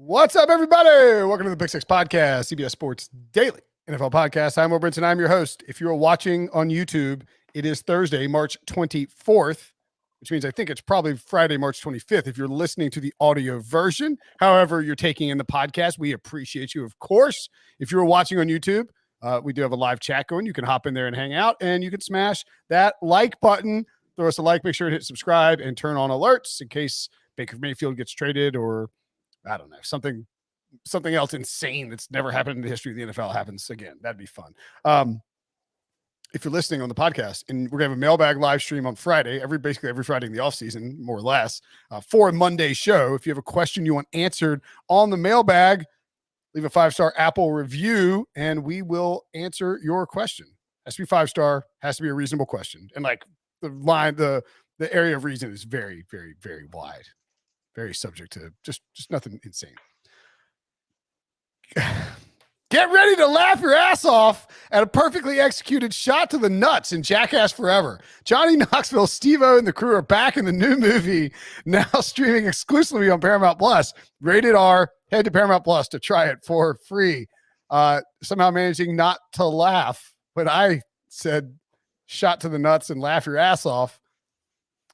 What's up, everybody? Welcome to the Big Six Podcast, CBS Sports Daily NFL Podcast. I'm Brinson. I'm your host. If you're watching on YouTube, it is Thursday, March 24th, which means I think it's probably Friday, March 25th. If you're listening to the audio version, however you're taking in the podcast, we appreciate you, of course. If you're watching on YouTube, we do have a live chat going. You can hop in there and hang out, and you can smash that like button. Throw us a like. Make sure to hit subscribe and turn on alerts in case Baker Mayfield gets traded or I don't know, something else insane that's never happened in the history of the NFL happens again. That'd be fun. If you're listening on the podcast, and we're going to have a mailbag live stream on Friday, basically every Friday in the offseason, more or less, for a Monday show. If you have a question you want answered on the mailbag, leave a 5-star Apple review, and we will answer your question. Has to be 5-star, has to be a reasonable question. And like the area of reason is very, very, very wide. Very subject to just nothing insane. Get ready to laugh your ass off at a perfectly executed shot to the nuts in Jackass Forever. Johnny Knoxville, Steve-O, and the crew are back in the new movie, now streaming exclusively on Paramount Plus. Rated R. Head to Paramount Plus to try it for free. Somehow managing not to laugh when I said shot to the nuts and laugh your ass off.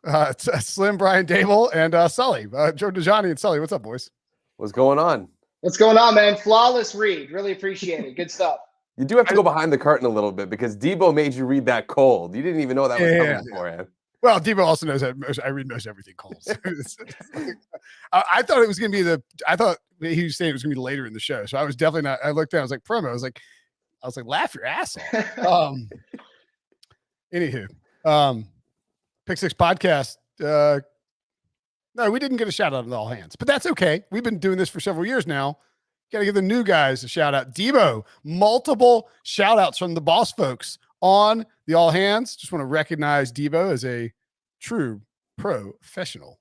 It's Slim, Brian Dable, and Sully. Joe DeJohnny and Sully. What's up, boys? What's going on? What's going on, man? Flawless read. Really appreciate it. Good stuff. You do have to go behind the curtain a little bit because Debo made you read that cold. You didn't even know that was coming beforehand. Well, Debo also knows that I read most everything cold. I thought it was going to be I thought he was saying it was going to be later in the show. So I was definitely not. I looked down. I was like, promo. I was like, laugh your ass off. Anywho. Pick Six Podcast. No, we didn't get a shout out on All Hands, but that's okay. We've been doing this for several years now. Got to give the new guys a shout out. Debo, multiple shout outs from the boss folks on the All Hands. Just want to recognize Debo as a true professional.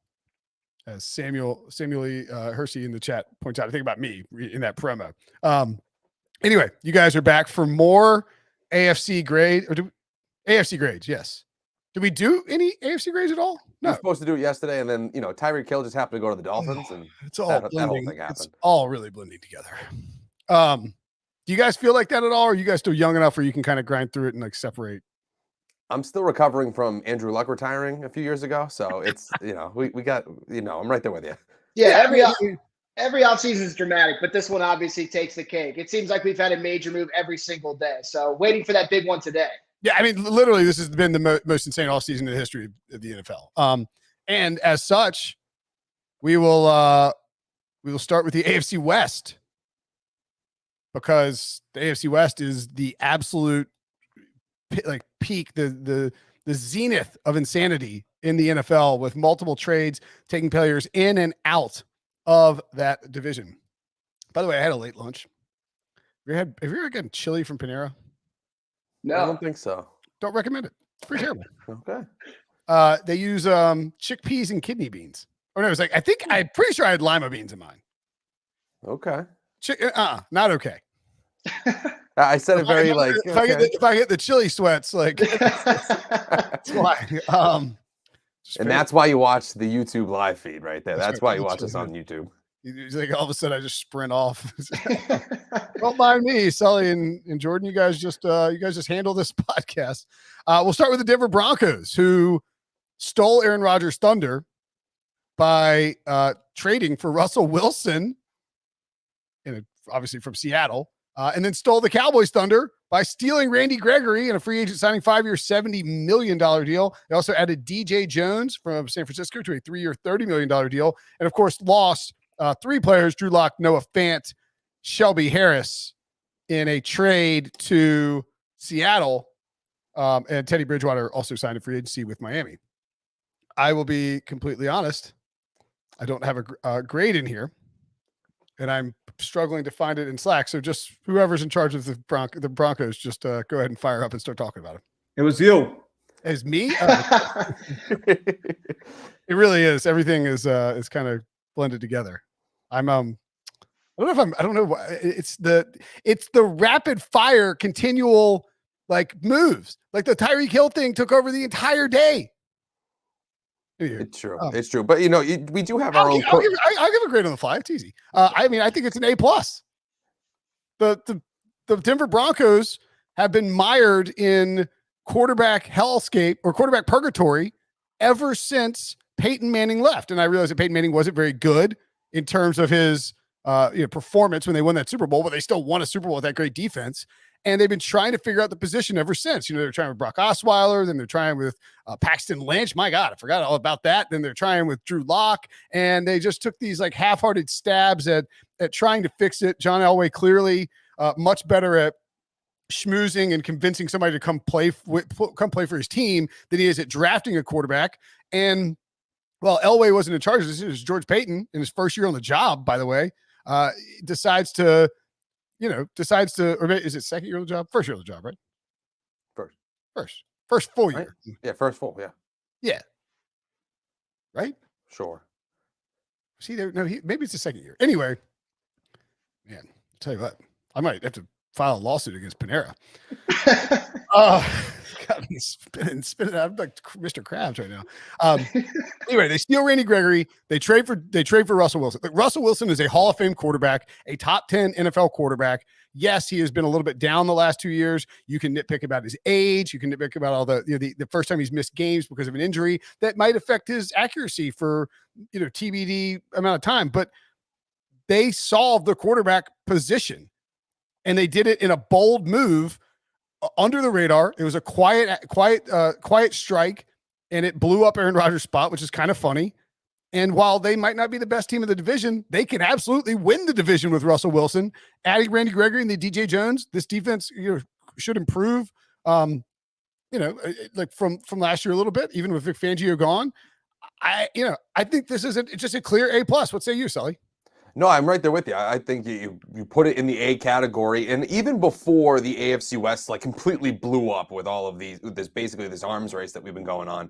As Samuel Hersey in the chat points out, I think about me in that promo. Anyway, you guys are back for more AFC grade AFC grades. Yes. Did we do any AFC grades at all? No. We were supposed to do it yesterday, and then Tyreek Hill just happened to go to the Dolphins, and it's all that whole thing happened. It's all really blending together. Do you guys feel like that at all? Or are you guys still young enough where you can kind of grind through it and like separate? I'm still recovering from Andrew Luck retiring a few years ago, so it's we got I'm right there with you. Yeah, every offseason is dramatic, but this one obviously takes the cake. It seems like we've had a major move every single day, so waiting for that big one today. Yeah, I mean, literally, this has been the most insane offseason in the history of the NFL. And as such, we will start with the AFC West because the AFC West is the absolute peak, the zenith of insanity in the NFL, with multiple trades taking players in and out of that division. By the way, I had a late lunch. Have you ever gotten chili from Panera? No, I don't think so. Don't recommend it. It's pretty terrible. Okay. They use chickpeas and kidney beans. Or no, it was like I'm pretty sure I had lima beans in mine. Okay. Not okay. I said it very if I get the chili sweats, like that's why. And that's why you watch the YouTube live feed right there. That's why you watch us on YouTube. It's like all of a sudden I just sprint off. Don't mind me, Sully and Jordan. You guys just handle this podcast. We'll start with the Denver Broncos, who stole Aaron Rodgers' thunder by trading for Russell Wilson, obviously from Seattle, and then stole the Cowboys' thunder by stealing Randy Gregory in a free agent signing, 5-year, $70 million deal. They also added DJ Jones from San Francisco to a 3-year, $30 million deal, and of course lost 3 players: Drew Lock, Noah Fant, Shelby Harris, in a trade to Seattle. And Teddy Bridgewater also signed a free agency with Miami. I will be completely honest. I don't have a grade in here, and I'm struggling to find it in Slack. So just whoever's in charge of the Broncos, just go ahead and fire up and start talking about it. It was you. It was me? It really is. Everything is kind of blended together. I don't know why it's the rapid fire continual – like, moves. Like the Tyreek Hill thing took over the entire day. It's true. It's true. But, we do have our own. I'll give a grade on the fly. It's easy. I mean, I think it's an A+. The Denver Broncos have been mired in quarterback hellscape or quarterback purgatory ever since Peyton Manning left. And I realized that Peyton Manning wasn't very good in terms of his performance when they won that Super Bowl, but they still won a Super Bowl with that great defense. And they've been trying to figure out the position ever since. They're trying with Brock Osweiler, then they're trying with Paxton Lynch. My God, I forgot all about that. Then they're trying with Drew Lock, and they just took these like half-hearted stabs at trying to fix it. John Elway clearly much better at schmoozing and convincing somebody to come play for his team than he is at drafting a quarterback. And while Elway wasn't in charge of this, it was George Payton in his first year on the job, by the way, decides to, or is it second year on the job? First year on the job, right? First full year. Right? Yeah, first full, yeah. Yeah. Right? Sure. See, maybe it's the second year. Anyway, man, I'll tell you what, I might have to file a lawsuit against Panera. Got me spinning. I'm like Mr. Krabs right now. Anyway, they steal Randy Gregory. They trade for Russell Wilson. Like, Russell Wilson is a Hall of Fame quarterback, a top 10 NFL quarterback. Yes, he has been a little bit down the last 2 years. You can nitpick about his age. You can nitpick about all the first time he's missed games because of an injury that might affect his accuracy for TBD amount of time. But they solved the quarterback position, and they did it in a bold move. Under the radar. It was a quiet strike, and it blew up Aaron Rodgers' spot, which is kind of funny. And while they might not be the best team in the division, they can absolutely win the division with Russell Wilson. Adding Randy Gregory and the DJ Jones, this defense should improve. Like from last year a little bit, even with Vic Fangio gone. I think this is just a clear A+. What say you, Sully? No, I'm right there with you. I think you put it in the A category, and even before the AFC West completely blew up with all of this arms race that we've been going on.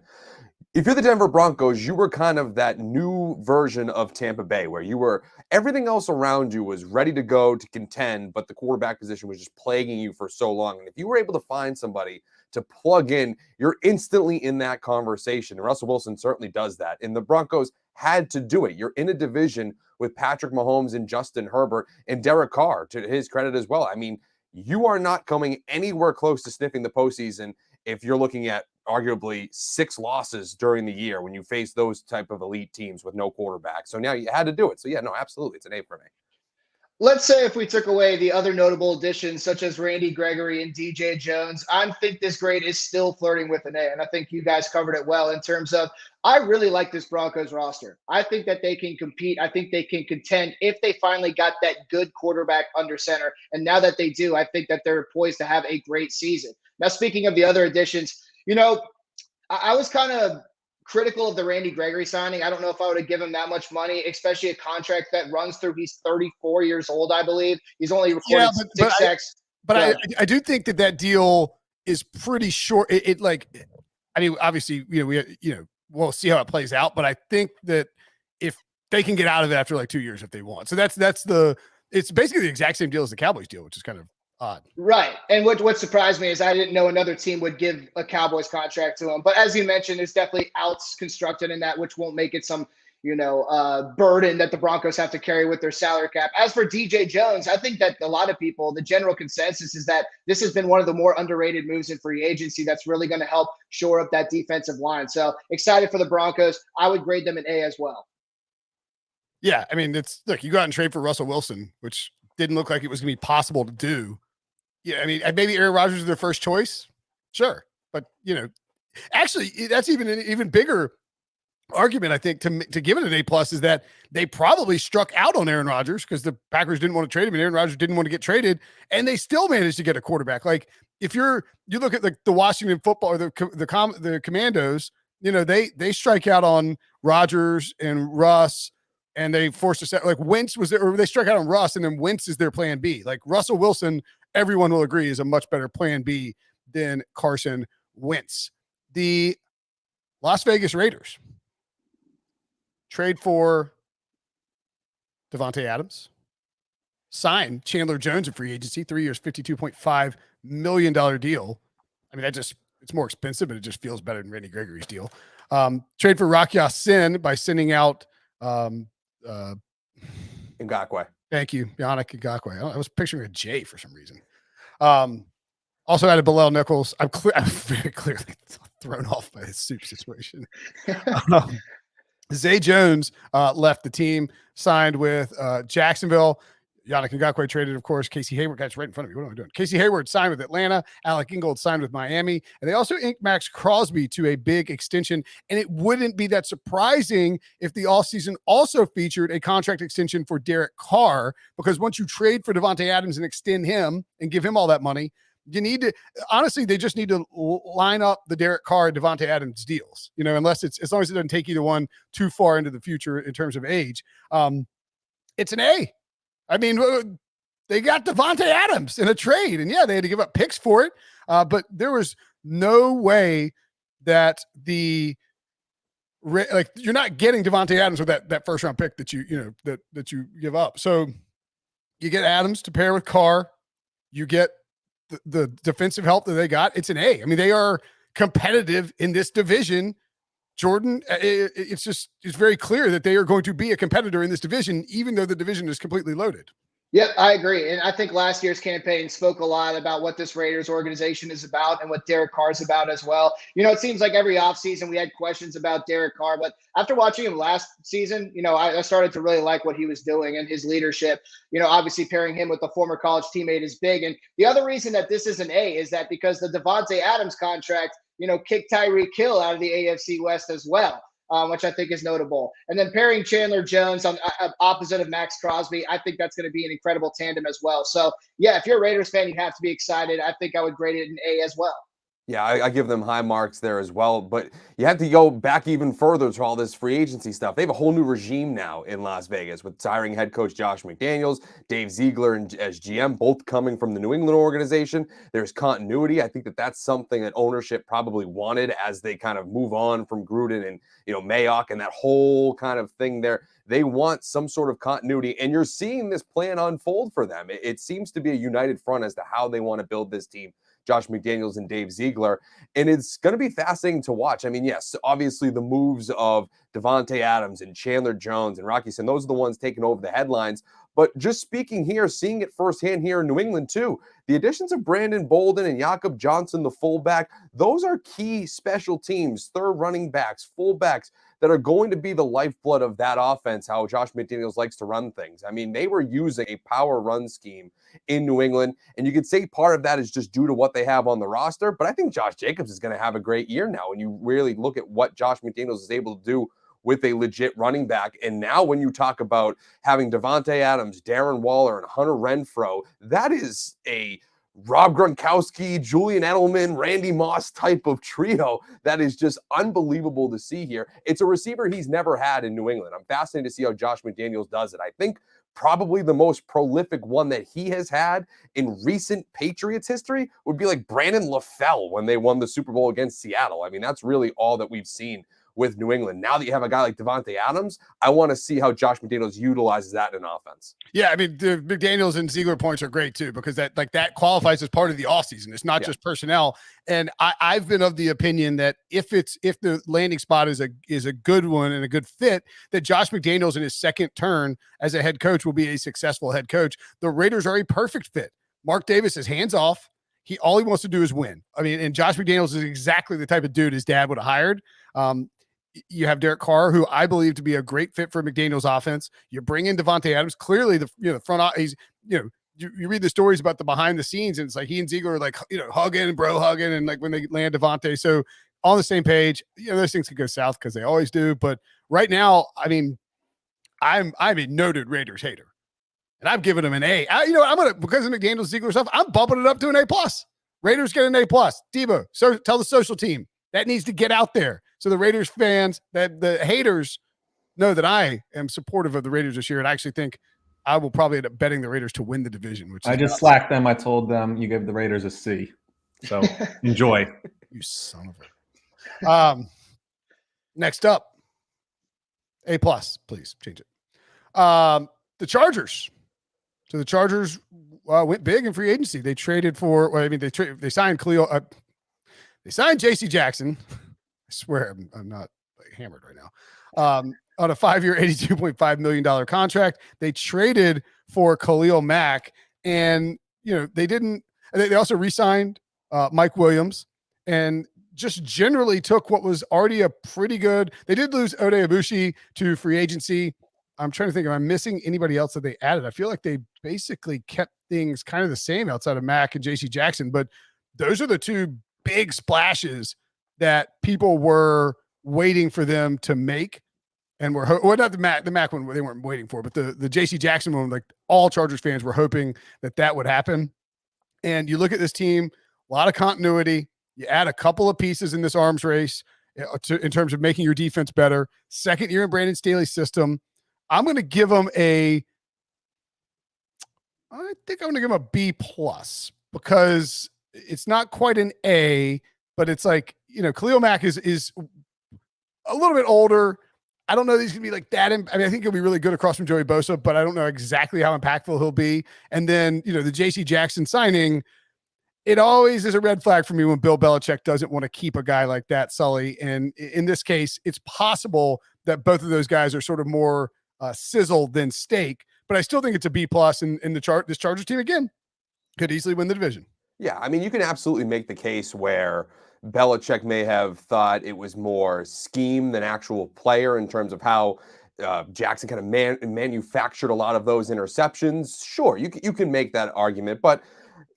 If you're the Denver Broncos, you were kind of that new version of Tampa Bay, where everything else around you was ready to go to contend, but the quarterback position was just plaguing you for so long. And if you were able to find somebody to plug in, you're instantly in that conversation. And Russell Wilson certainly does that. And the Broncos had to do it. You're in a division with Patrick Mahomes and Justin Herbert and Derek Carr, to his credit as well. I mean, you are not coming anywhere close to sniffing the postseason if you're looking at arguably 6 losses during the year when you face those type of elite teams with no quarterback. So now you had to do it. So yeah, no, absolutely. It's an A for me. Let's say if we took away the other notable additions, such as Randy Gregory and DJ Jones, I think this grade is still flirting with an A. And I think you guys covered it well in terms of, I really like this Broncos roster. I think that they can compete. I think they can contend if they finally got that good quarterback under center. And now that they do, I think that they're poised to have a great season. Now, speaking of the other additions, I was kind of critical of the Randy Gregory signing. I don't know if I would have given him that much money, especially a contract that runs through. He's 34 years old, I believe. He's only recorded 6 sacks. But I do think that deal is pretty short. Obviously, we'll see how it plays out. But I think that if they can get out of it after 2 years, if they want, so it's basically the exact same deal as the Cowboys deal, which is kind of odd. Right. And what surprised me is I didn't know another team would give a Cowboys contract to him. But as you mentioned, there's definitely outs constructed in that, which won't make it some, burden that the Broncos have to carry with their salary cap. As for DJ Jones, I think that a lot of people, the general consensus is that this has been one of the more underrated moves in free agency that's really going to help shore up that defensive line. So excited for the Broncos. I would grade them an A as well. Yeah. I mean, you go out and trade for Russell Wilson, which didn't look like it was going to be possible to do. Yeah, I mean, maybe Aaron Rodgers is their first choice. Sure. But, actually, that's even an even bigger argument, I think, to give it an A+ is that they probably struck out on Aaron Rodgers because the Packers didn't want to trade him and Aaron Rodgers didn't want to get traded, and they still managed to get a quarterback. Like, if you look at the Washington football or the Commandos, they strike out on Rodgers and Russ, and they forced us out. Wentz was there, or they struck out on Russ, and then Wentz is their plan B. Russell Wilson, everyone will agree, is a much better plan B than Carson Wentz. The Las Vegas Raiders trade for Davante Adams, sign Chandler Jones in free agency, 3 years, $52.5 million deal. I mean, it's more expensive, but it just feels better than Randy Gregory's deal. Trade for Rocky Ya-Sin by sending out Ngakoue. Thank you, Yannick Ngakoue. I was picturing a J for some reason. Also added Bilal Nichols. I'm very clearly thrown off by his soup situation. Zay Jones left the team, signed with Jacksonville. Yannick Ngakoue traded, of course. Casey Hayward, guys, right in front of me. What am I doing? Casey Hayward signed with Atlanta. Alec Ingold signed with Miami. And they also inked Max Crosby to a big extension. And it wouldn't be that surprising if the offseason also featured a contract extension for Derek Carr, because once you trade for Davante Adams and extend him and give him all that money, you need to, honestly, they just need to line up the Derek Carr and Davante Adams deals, unless as long as it doesn't take either one too far into the future in terms of age. It's an A. I mean, they got Davante Adams in a trade, and yeah, they had to give up picks for it. But there was no way that you're not getting Davante Adams with that first round pick that that you give up. So you get Adams to pair with Carr. You get the defensive help that they got. It's an A. I mean, they are competitive in this division. Jordan, it's very clear that they are going to be a competitor in this division, even though the division is completely loaded. Yep, I agree. And I think last year's campaign spoke a lot about what this Raiders organization is about and what Derek Carr is about as well. It seems like every offseason we had questions about Derek Carr, but after watching him last season, I started to really like what he was doing and his leadership. Obviously pairing him with a former college teammate is big. And the other reason that this is an A is that because the Davante Adams contract, kicked Tyreek Hill out of the AFC West as well. Which I think is notable. And then pairing Chandler Jones on opposite of Max Crosby, I think that's going to be an incredible tandem as well. So, yeah, if you're a Raiders fan, you have to be excited. I think I would grade it an A as well. Yeah, I give them high marks there as well. But you have to go back even further to all this free agency stuff. They have a whole new regime now in Las Vegas with hiring head coach Josh McDaniels, Dave Ziegler as GM, both coming from the New England organization. There's continuity. I think that's something that ownership probably wanted as they kind of move on from Gruden and Mayock and that whole kind of thing there. They want some sort of continuity, and you're seeing this plan unfold for them. It seems to be a united front as to how they want to build this team. Josh McDaniels and Dave Ziegler. And it's going to be fascinating to watch. I mean, yes, obviously the moves of Davante Adams and Chandler Jones and Rocky Sin, those are the ones taking over the headlines. But just speaking here, seeing it firsthand here in New England too, the additions of Brandon Bolden and Jakob Johnson, the fullback, those are key special teams, third running backs, fullbacks that are going to be the lifeblood of that offense, how Josh McDaniels likes to run things. I mean, they were using a power run scheme in New England, and you could say part of that is just due to what they have on the roster, but I think Josh Jacobs is going to have a great year now, and you really look at what Josh McDaniels is able to do with a legit running back. And now when you talk about having Davante Adams, Darren Waller, and Hunter Renfrow, that is a Rob Gronkowski, Julian Edelman, Randy Moss type of trio that is just unbelievable to see here. It's a receiver he's never had in New England. I'm fascinated to see how Josh McDaniels does it. I think probably the most prolific one that he has had in recent Patriots history would be like Brandon LaFell when they won the Super Bowl against Seattle. I mean, that's really all that we've seen with New England. Now that you have a guy like Davante Adams, I want to see how Josh McDaniels utilizes that in offense. Yeah, I mean, the McDaniels and Ziegler points are great too, because that qualifies as part of the offseason. It's not just personnel. And I've been of the opinion that if the landing spot is a good one and a good fit, that Josh McDaniels in his second turn as a head coach will be a successful head coach. The Raiders are a perfect fit. Mark Davis is hands off. All he wants to do is win. I mean, and Josh McDaniels is exactly the type of dude his dad would have hired. You have Derek Carr, who I believe to be a great fit for McDaniel's offense. You bring in Davante Adams. Clearly, the front, he's, you read the stories about the behind the scenes, and it's like he and Ziegler are like, hugging, and like when they land Davante. So on the same page, those things could go south because they always do. But right now, I mean, I'm a noted Raiders hater, and I'm giving them an A. Because of McDaniel's Ziegler stuff, I'm bumping it up to an A+. Raiders get an A+. Debo, so tell the social team that needs to get out there. So the Raiders fans, that the haters know that I am supportive of the Raiders this year. And I actually think I will probably end up betting the Raiders to win the division. Which I just slacked them. I told them you give the Raiders a C. So enjoy. You son of a. Next up, A+, please change it. The Chargers. So the Chargers went big in free agency. They traded for, they signed Khalil. They signed J.C. Jackson. I swear I'm not like hammered right now. On a 5-year, $82.5 million contract. They traded for Khalil Mack, and they also re-signed Mike Williams, and just generally took what was already a pretty good. They did lose Ode Ibushi to free agency. I'm trying to think, am I missing anybody else that they added? I feel like they basically kept things kind of the same outside of Mack and JC Jackson, but those are the two big splashes that people were waiting for them to make. And not the Mac one they weren't waiting for, but the JC Jackson one, like all Chargers fans were hoping that would happen. And you look at this team, a lot of continuity. You add a couple of pieces in this arms race in terms of making your defense better. Second year in Brandon Staley's system. I think I'm going to give him a B+ because it's not quite an A, but it's like, Khalil Mack is a little bit older. I don't know that he's going to be like that. I think he'll be really good across from Joey Bosa, but I don't know exactly how impactful he'll be. And then, the JC Jackson signing, it always is a red flag for me when Bill Belichick doesn't want to keep a guy like that, Sully. And in this case, it's possible that both of those guys are sort of more sizzle than steak, but I still think it's a B+. And this Chargers team, again, could easily win the division. Yeah, I mean, you can absolutely make the case where Belichick may have thought it was more scheme than actual player in terms of how Jackson kind of manufactured a lot of those interceptions. Sure, you can make that argument, but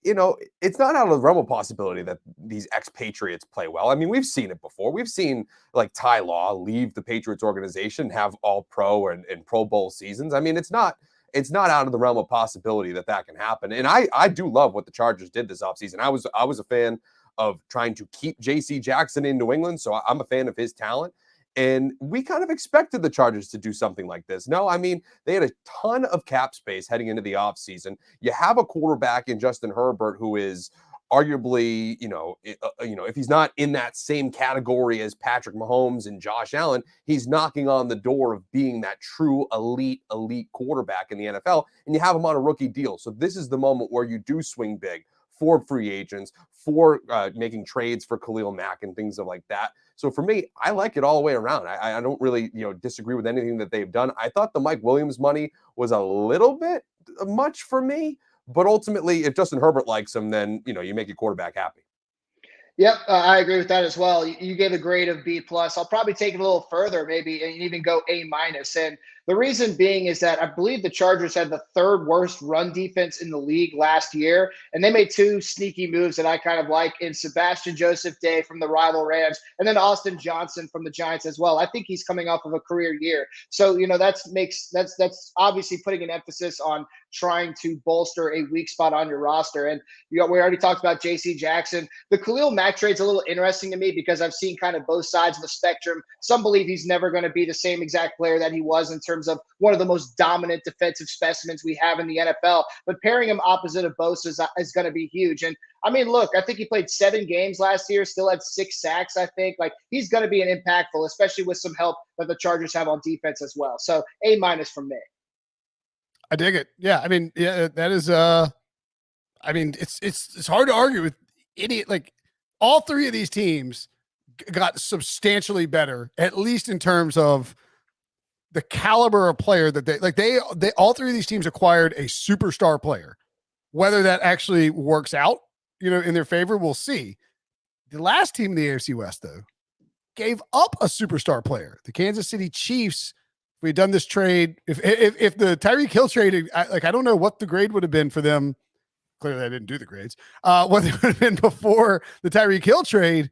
it's not out of the realm of possibility that these expatriates play well. I mean, we've seen it before. We've seen like Ty Law leave the Patriots organization, have all pro and Pro Bowl seasons. I mean, it's not out of the realm of possibility that can happen. And I do love what the Chargers did this offseason. I was a fan of trying to keep JC Jackson in New England. So I'm a fan of his talent. And we kind of expected the Chargers to do something like this. No, I mean, they had a ton of cap space heading into the offseason. You have a quarterback in Justin Herbert who is arguably, if he's not in that same category as Patrick Mahomes and Josh Allen, he's knocking on the door of being that true elite quarterback in the NFL. And you have him on a rookie deal. So this is the moment where you do swing big for free agents, for making trades for Khalil Mack and things like that. So for me, I like it all the way around. I don't really, disagree with anything that they've done. I thought the Mike Williams money was a little bit much for me, but ultimately, if Justin Herbert likes him, then, you make your quarterback happy. Yep, I agree with that as well. You gave a grade of B+. I'll probably take it a little further, maybe, and even go A-. And the reason being is that I believe the Chargers had the third worst run defense in the league last year, and they made two sneaky moves that I kind of like in Sebastian Joseph Day from the rival Rams, and then Austin Johnson from the Giants as well. I think he's coming off of a career year, so that's obviously putting an emphasis on trying to bolster a weak spot on your roster. And we already talked about JC Jackson. The Khalil Mack trade's a little interesting to me because I've seen kind of both sides of the spectrum. Some believe he's never going to be the same exact player that he was in terms of one of the most dominant defensive specimens we have in the NFL. But pairing him opposite of Bosa is going to be huge. And I mean, look, I think he played 7 games last year, still had 6 sacks, I think. Like, he's going to be an impactful, especially with some help that the Chargers have on defense as well. So A- from me. I dig it. Yeah. I mean, yeah, that is, it's hard to argue with any, like all three of these teams got substantially better, at least in terms of the caliber of player that they all three of these teams acquired a superstar player. Whether that actually works out, in their favor, we'll see. The last team in the AFC West, though, gave up a superstar player. The Kansas City Chiefs. We had done this trade. If the Tyreek Hill trade, I don't know what the grade would have been for them. Clearly, I didn't do the grades. What they would have been before the Tyreek Hill trade,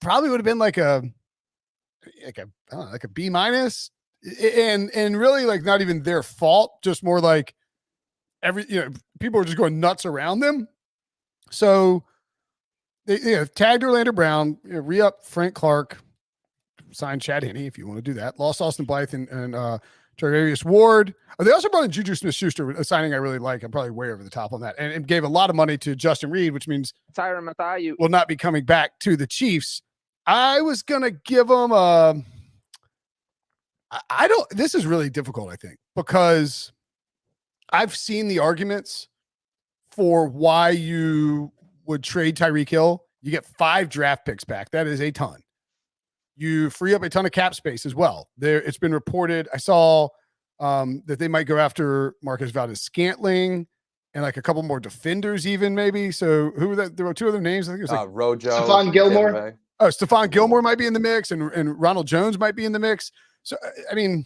probably would have been like a B-, and really like not even their fault, just more like people were just going nuts around them. So they tagged Orlando Brown, re-up Frank Clark. Signed Chad Henne, if you want to do that. Lost Austin Blythe and Tarvarius Ward. They also brought in Juju Smith-Schuster, a signing I really like. I'm probably way over the top on that. And gave a lot of money to Justin Reed, which means Tyrann Mathieu will not be coming back to the Chiefs. I was going to give them this is really difficult, I think, because I've seen the arguments for why you would trade Tyreek Hill. You get 5 draft picks back. That is a ton. You free up a ton of cap space as well. It's been reported. I saw that they might go after Marcus Valdez-Scantling and like a couple more defenders, even maybe. So who were that? There were two other names. I think it was like Rojo, Stephon Gilmore. Oh, Stephon Gilmore might be in the mix, and Ronald Jones might be in the mix. So I mean,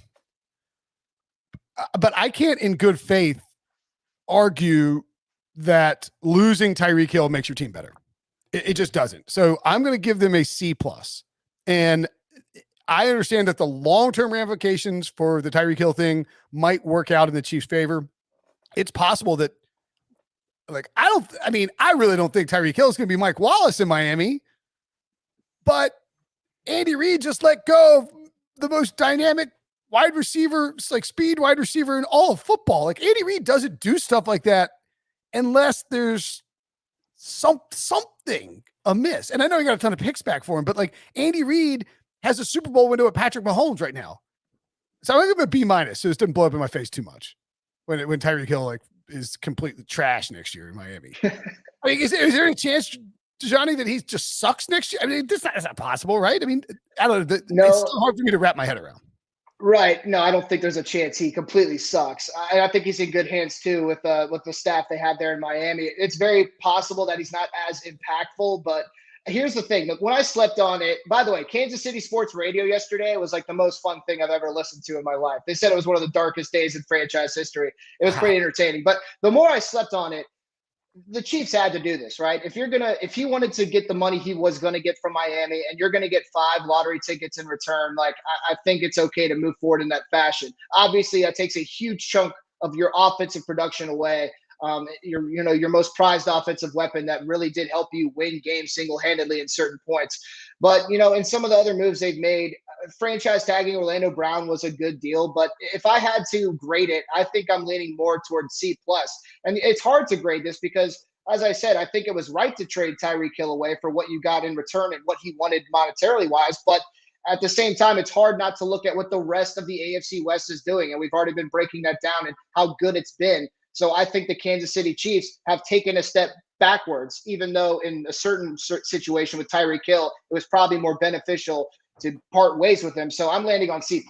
but I can't, in good faith, argue that losing Tyreek Hill makes your team better. It just doesn't. So I'm going to give them a C+. And I understand that the long-term ramifications for the Tyreek Hill thing might work out in the Chiefs' favor. It's possible that, like, I really don't think Tyreek Hill is going to be Mike Wallace in Miami, but Andy Reid just let go of the most dynamic wide receiver, like speed wide receiver in all of football. Like, Andy Reid doesn't do stuff like that unless there's something amiss. And I know you got a ton of picks back for him, but like, Andy Reid has a Super Bowl window at Patrick Mahomes right now. So I'm going to give him a B-, so this doesn't blow up in my face too much when Tyreek Hill like is completely trash next year in Miami. I mean, is there any chance, Johnny, that he just sucks next year? I mean, that's not possible, right? I mean, I don't know. No. It's still hard for me to wrap my head around. Right. No, I don't think there's a chance he completely sucks. I think he's in good hands too with the staff they have there in Miami. It's very possible that he's not as impactful, but here's the thing. When I slept on it, by the way, Kansas City Sports Radio yesterday was like the most fun thing I've ever listened to in my life. They said it was one of the darkest days in franchise history. It was pretty entertaining. But the more I slept on it, the Chiefs had to do this, right? If he wanted to get the money he was going to get from Miami and you're going to get 5 lottery tickets in return, like I think it's okay to move forward in that fashion. Obviously, that takes a huge chunk of your offensive production away. Your most prized offensive weapon that really did help you win games single-handedly in certain points. But, in some of the other moves they've made, franchise tagging Orlando Brown was a good deal. But if I had to grade it, I think I'm leaning more towards C+. And it's hard to grade this because, as I said, I think it was right to trade Tyreek Hill away for what you got in return and what he wanted monetarily wise. But at the same time, it's hard not to look at what the rest of the AFC West is doing. And we've already been breaking that down and how good it's been. So I think the Kansas City Chiefs have taken a step backwards, even though in a certain situation with Tyreek Hill, it was probably more beneficial to part ways with him. So I'm landing on C+.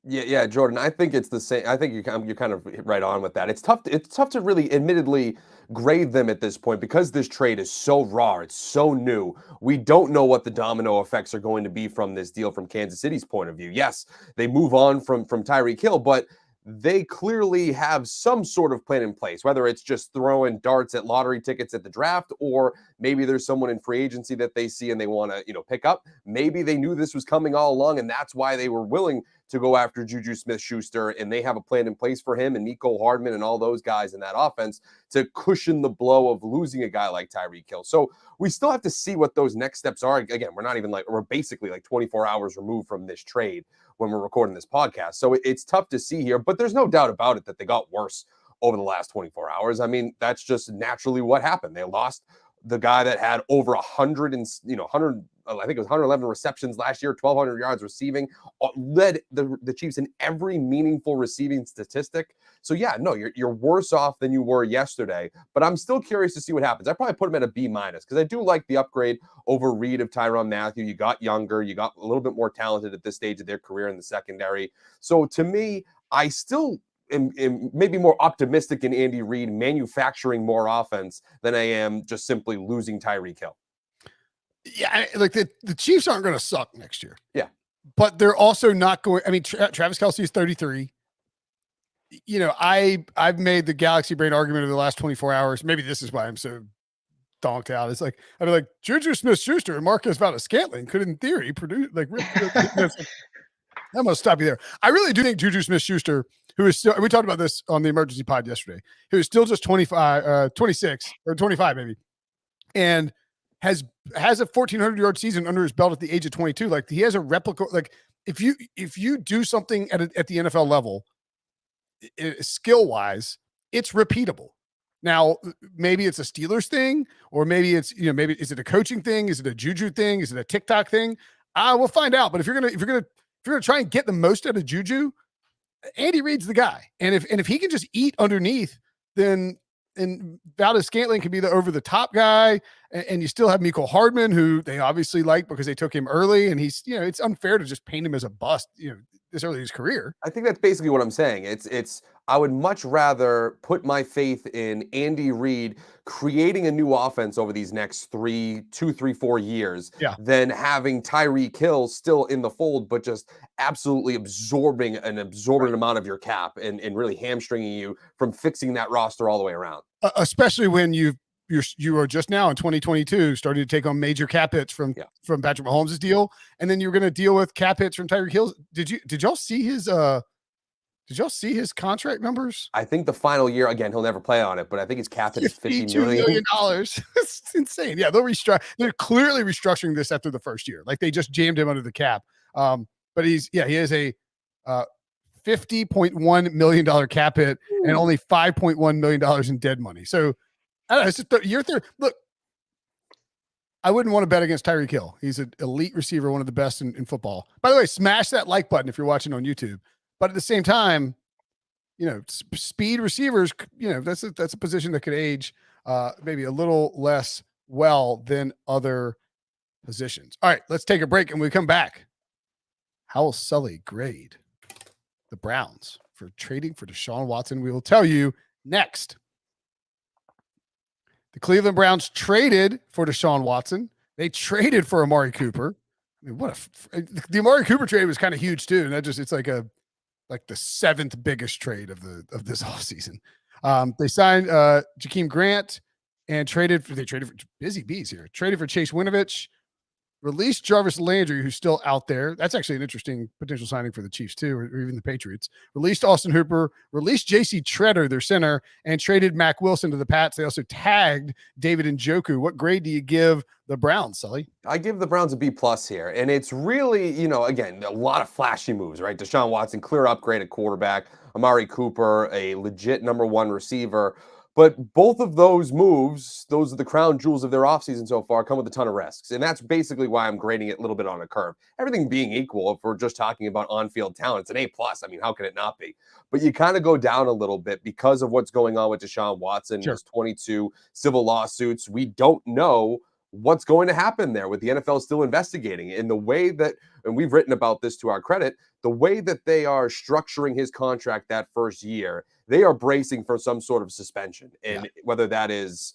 Yeah, Jordan. I think it's the same. I think you're kind of right on with that. It's tough to really, admittedly, grade them at this point because this trade is so raw. It's so new. We don't know what the domino effects are going to be from this deal from Kansas City's point of view. Yes, they move on from Tyreek Hill, but they clearly have some sort of plan in place, whether it's just throwing darts at lottery tickets at the draft, or maybe there's someone in free agency that they see and they want to, pick up. Maybe they knew this was coming all along and that's why they were willing to go after Juju Smith-Schuster, and they have a plan in place for him and Mecole Hardman and all those guys in that offense to cushion the blow of losing a guy like Tyreek Hill. So we still have to see what those next steps are. Again, we're basically like 24 hours removed from this trade when we're recording this podcast. So it's tough to see here, but there's no doubt about it that they got worse over the last 24 hours. I mean, that's just naturally what happened. They lost the guy that had over 100 and, 100, I think it was 111 receptions last year, 1,200 yards receiving, led the Chiefs in every meaningful receiving statistic. So yeah, no, you're worse off than you were yesterday, but I'm still curious to see what happens. I probably put him at a B- because I do like the upgrade over Reed of Tyrann Mathieu. You got younger, you got a little bit more talented at this stage of their career in the secondary. So to me, I still am maybe more optimistic in Andy Reid manufacturing more offense than I am just simply losing Tyreek Hill. Yeah, like the Chiefs aren't going to suck next year. Yeah. But they're also not going. I mean, Travis Kelce is 33. I've made the Galaxy Brain argument over the last 24 hours. Maybe this is why I'm so donked out. It's like, I'd be like, Juju Smith-Schuster and Marcus Valdez-Scantling could, in theory, produce like. I'm going to stop you there. I really do think Juju Smith-Schuster, who is still, we talked about this on the emergency pod yesterday, who is still just 26 or 25 maybe, and has a 1,400-yard season under his belt at the age of 22. Like, he has a replica. Like, if you do something at the NFL level, skill-wise, it's repeatable. Now, maybe it's a Steelers thing, or maybe it's, maybe is it a coaching thing? Is it a Juju thing? Is it a TikTok thing? We'll find out. But if you're gonna try and get the most out of Juju, Andy Reid's the guy. And if he can just eat underneath, then Valdez-Scantling can be the over the top guy. and you still have Mecole Hardman, who they obviously like because they took him early, and he's, it's unfair to just paint him as a bust, this early in his career. I think that's basically what I'm saying. It's I would much rather put my faith in Andy Reid creating a new offense over these next 2, 3, 4 years than having Tyreek Hill still in the fold, but just absolutely absorbing an exorbitant amount of your cap and really hamstringing you from fixing that roster all the way around. Especially when you are just now in 2022 starting to take on major cap hits from Patrick Mahomes' deal, and then you're going to deal with cap hits from Tyreek Hill. Did y'all see his contract numbers? I think the final year, again, he'll never play on it, but I think his cap hit is $50 million. It's insane. Yeah, they're clearly restructuring this after the first year. Like they just jammed him under the cap. But he has a $50.1 million cap hit and only $5.1 million in dead money. So I don't know, it's just year third. Look, I wouldn't want to bet against Tyreek Hill. He's an elite receiver, one of the best in football. By the way, smash that like button if you're watching on YouTube. But at the same time, speed receivers, that's a position that could age maybe a little less well than other positions. All right, let's take a break, and when we come back, how will Sully grade the Browns for trading for Deshaun Watson? We will tell you next. The Cleveland Browns traded for Deshaun Watson. They traded for Amari Cooper. I mean, the Amari Cooper trade was kind of huge too, and it's like the seventh biggest trade of this offseason. They signed Jakeem Grant and traded for busy bees here. Traded for Chase Winovich, released Jarvis Landry, who's still out there. That's actually an interesting potential signing for the Chiefs too, or even the Patriots. Released Austin Hooper, released J.C. Treader, their center, and traded Mack Wilson to the Pats. They also tagged David Njoku. What grade do you give the Browns, Sully? I give the Browns a B+ here. And it's really, again, a lot of flashy moves, right? Deshaun Watson, clear upgrade at quarterback. Amari Cooper, a legit number one receiver. But both of those moves, those are the crown jewels of their offseason so far, come with a ton of risks. And that's basically why I'm grading it a little bit on a curve. Everything being equal, if we're just talking about on-field talent, it's an A+. I mean, how can it not be? But you kind of go down a little bit because of what's going on with Deshaun Watson, his 22 civil lawsuits. We don't know what's going to happen there with the NFL still investigating. In the way that, and we've written about this to our credit, the way that they are structuring his contract that first year, they are bracing for some sort of suspension. And whether that is,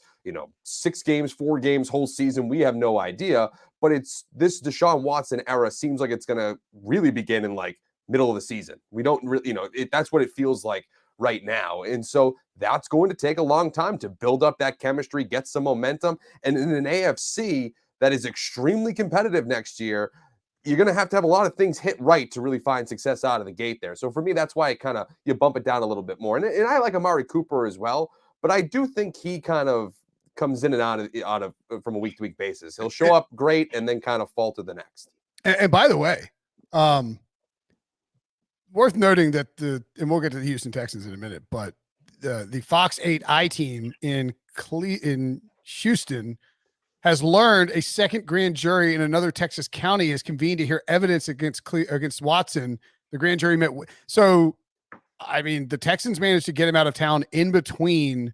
6 games, 4 games, whole season, we have no idea. But it's this Deshaun Watson era seems like it's going to really begin in like middle of the season. We don't really, that's what it feels like right now. And so that's going to take a long time to build up that chemistry, get some momentum. And in an AFC that is extremely competitive next year, you're going to have a lot of things hit right to really find success out of the gate there. So for me, that's why you bump it down a little bit more. And I like Amari Cooper as well, but I do think he kind of comes in and out of from a week to week basis. He'll show up great and then kind of fall to the next. And by the way, worth noting that and we'll get to the Houston Texans in a minute, but the Fox 8 I team in Houston has learned a second grand jury in another Texas county has convened to hear evidence against Watson. The grand jury met. So, I mean, the Texans managed to get him out of town in between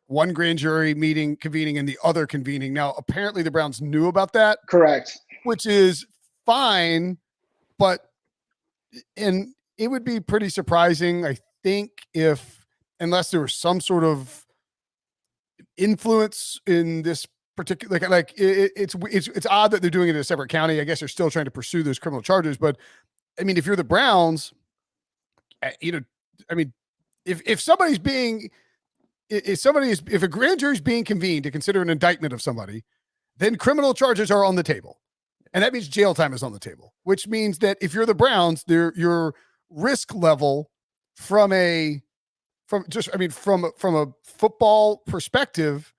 one grand jury meeting convening and the other convening. Now, apparently the Browns knew about that. Correct. Which is fine, and it would be pretty surprising, I think, unless there was some sort of influence in this particular, it's odd that they're doing it in a separate county. I guess they're still trying to pursue those criminal charges, but I mean, if you're the Browns, if a grand jury is being convened to consider an indictment of somebody, then criminal charges are on the table. And that means jail time is on the table, which means that if you're the Browns, your risk level from a football perspective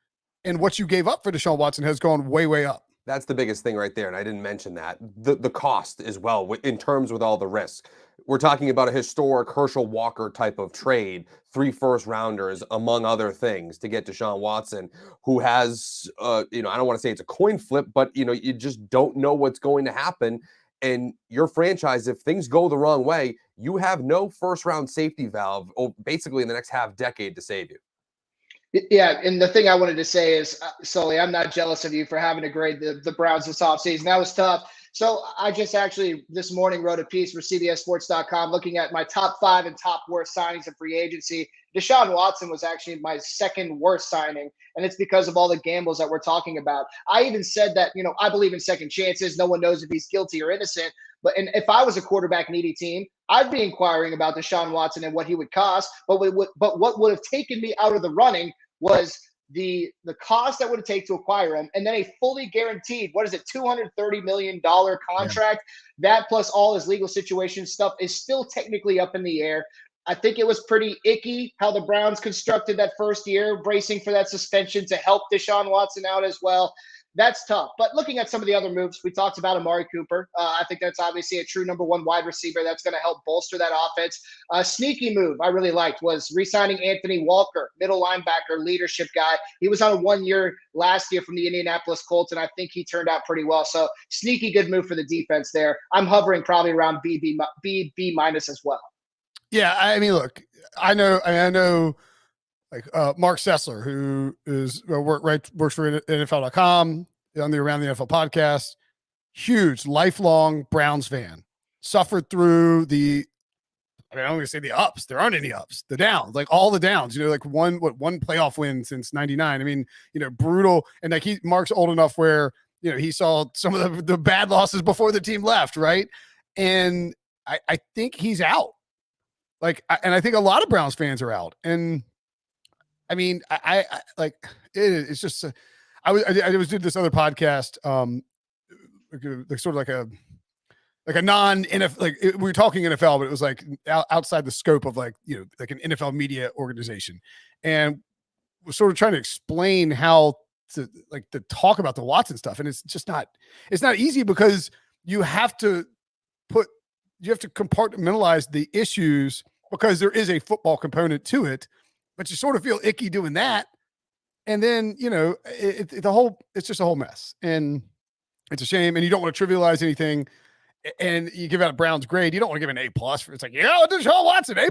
and what you gave up for Deshaun Watson has gone way, way up. That's the biggest thing right there. And I didn't mention that. The cost as well, in terms with all the risks. We're talking about a historic Herschel Walker type of trade, 3 first-rounders, among other things, to get Deshaun Watson, who has, I don't want to say it's a coin flip, but, you just don't know what's going to happen. And your franchise, if things go the wrong way, you have no first-round safety valve, basically in the next half decade to save you. Yeah, and the thing I wanted to say is, Sully, I'm not jealous of you for having to grade the Browns this offseason. That was tough. So I just actually this morning wrote a piece for CBSSports.com looking at my top 5 and top worst signings in free agency. Deshaun Watson was actually my second worst signing, and it's because of all the gambles that we're talking about. I even said that, I believe in second chances. No one knows if he's guilty or innocent. And if I was a quarterback needy team, I'd be inquiring about Deshaun Watson and what he would cost. But what would have taken me out of the running was the cost that would have taken to acquire him, and then a fully guaranteed, $230 million contract. Yeah. That plus all his legal situation stuff is still technically up in the air. I think it was pretty icky how the Browns constructed that first year, bracing for that suspension to help Deshaun Watson out as well. That's tough. But looking at some of the other moves, we talked about Amari Cooper. I think that's obviously a true number 1 wide receiver that's going to help bolster that offense. A sneaky move I really liked was re-signing Anthony Walker, middle linebacker, leadership guy. He was on a 1-year last year from the Indianapolis Colts, and I think he turned out pretty well. So sneaky good move for the defense there. I'm hovering probably around B minus as well. Yeah, I mean, look, I know. Like Mark Sessler, who works for NFL.com on the Around the NFL podcast, huge, lifelong Browns fan, suffered through I'm going to say the ups. There aren't any ups. The downs, like all the downs. Like one playoff win since '99. I mean, brutal. And like Mark's old enough where he saw some of the bad losses before the team left, right? And I think he's out. And I think a lot of Browns fans are out. And I mean, I like it's just I was doing this other podcast, sort of like a non NFL, like we were talking NFL, but it was like outside the scope of like an NFL media organization, and we're sort of trying to explain how to talk about the Watson stuff, and it's not easy because you have to compartmentalize the issues because there is a football component to it. But you sort of feel icky doing that. And then, it's just a whole mess. And it's a shame. And you don't want to trivialize anything. And you give out a Browns grade. You don't want to give an A+. It's like, Deshaun Watson, A+.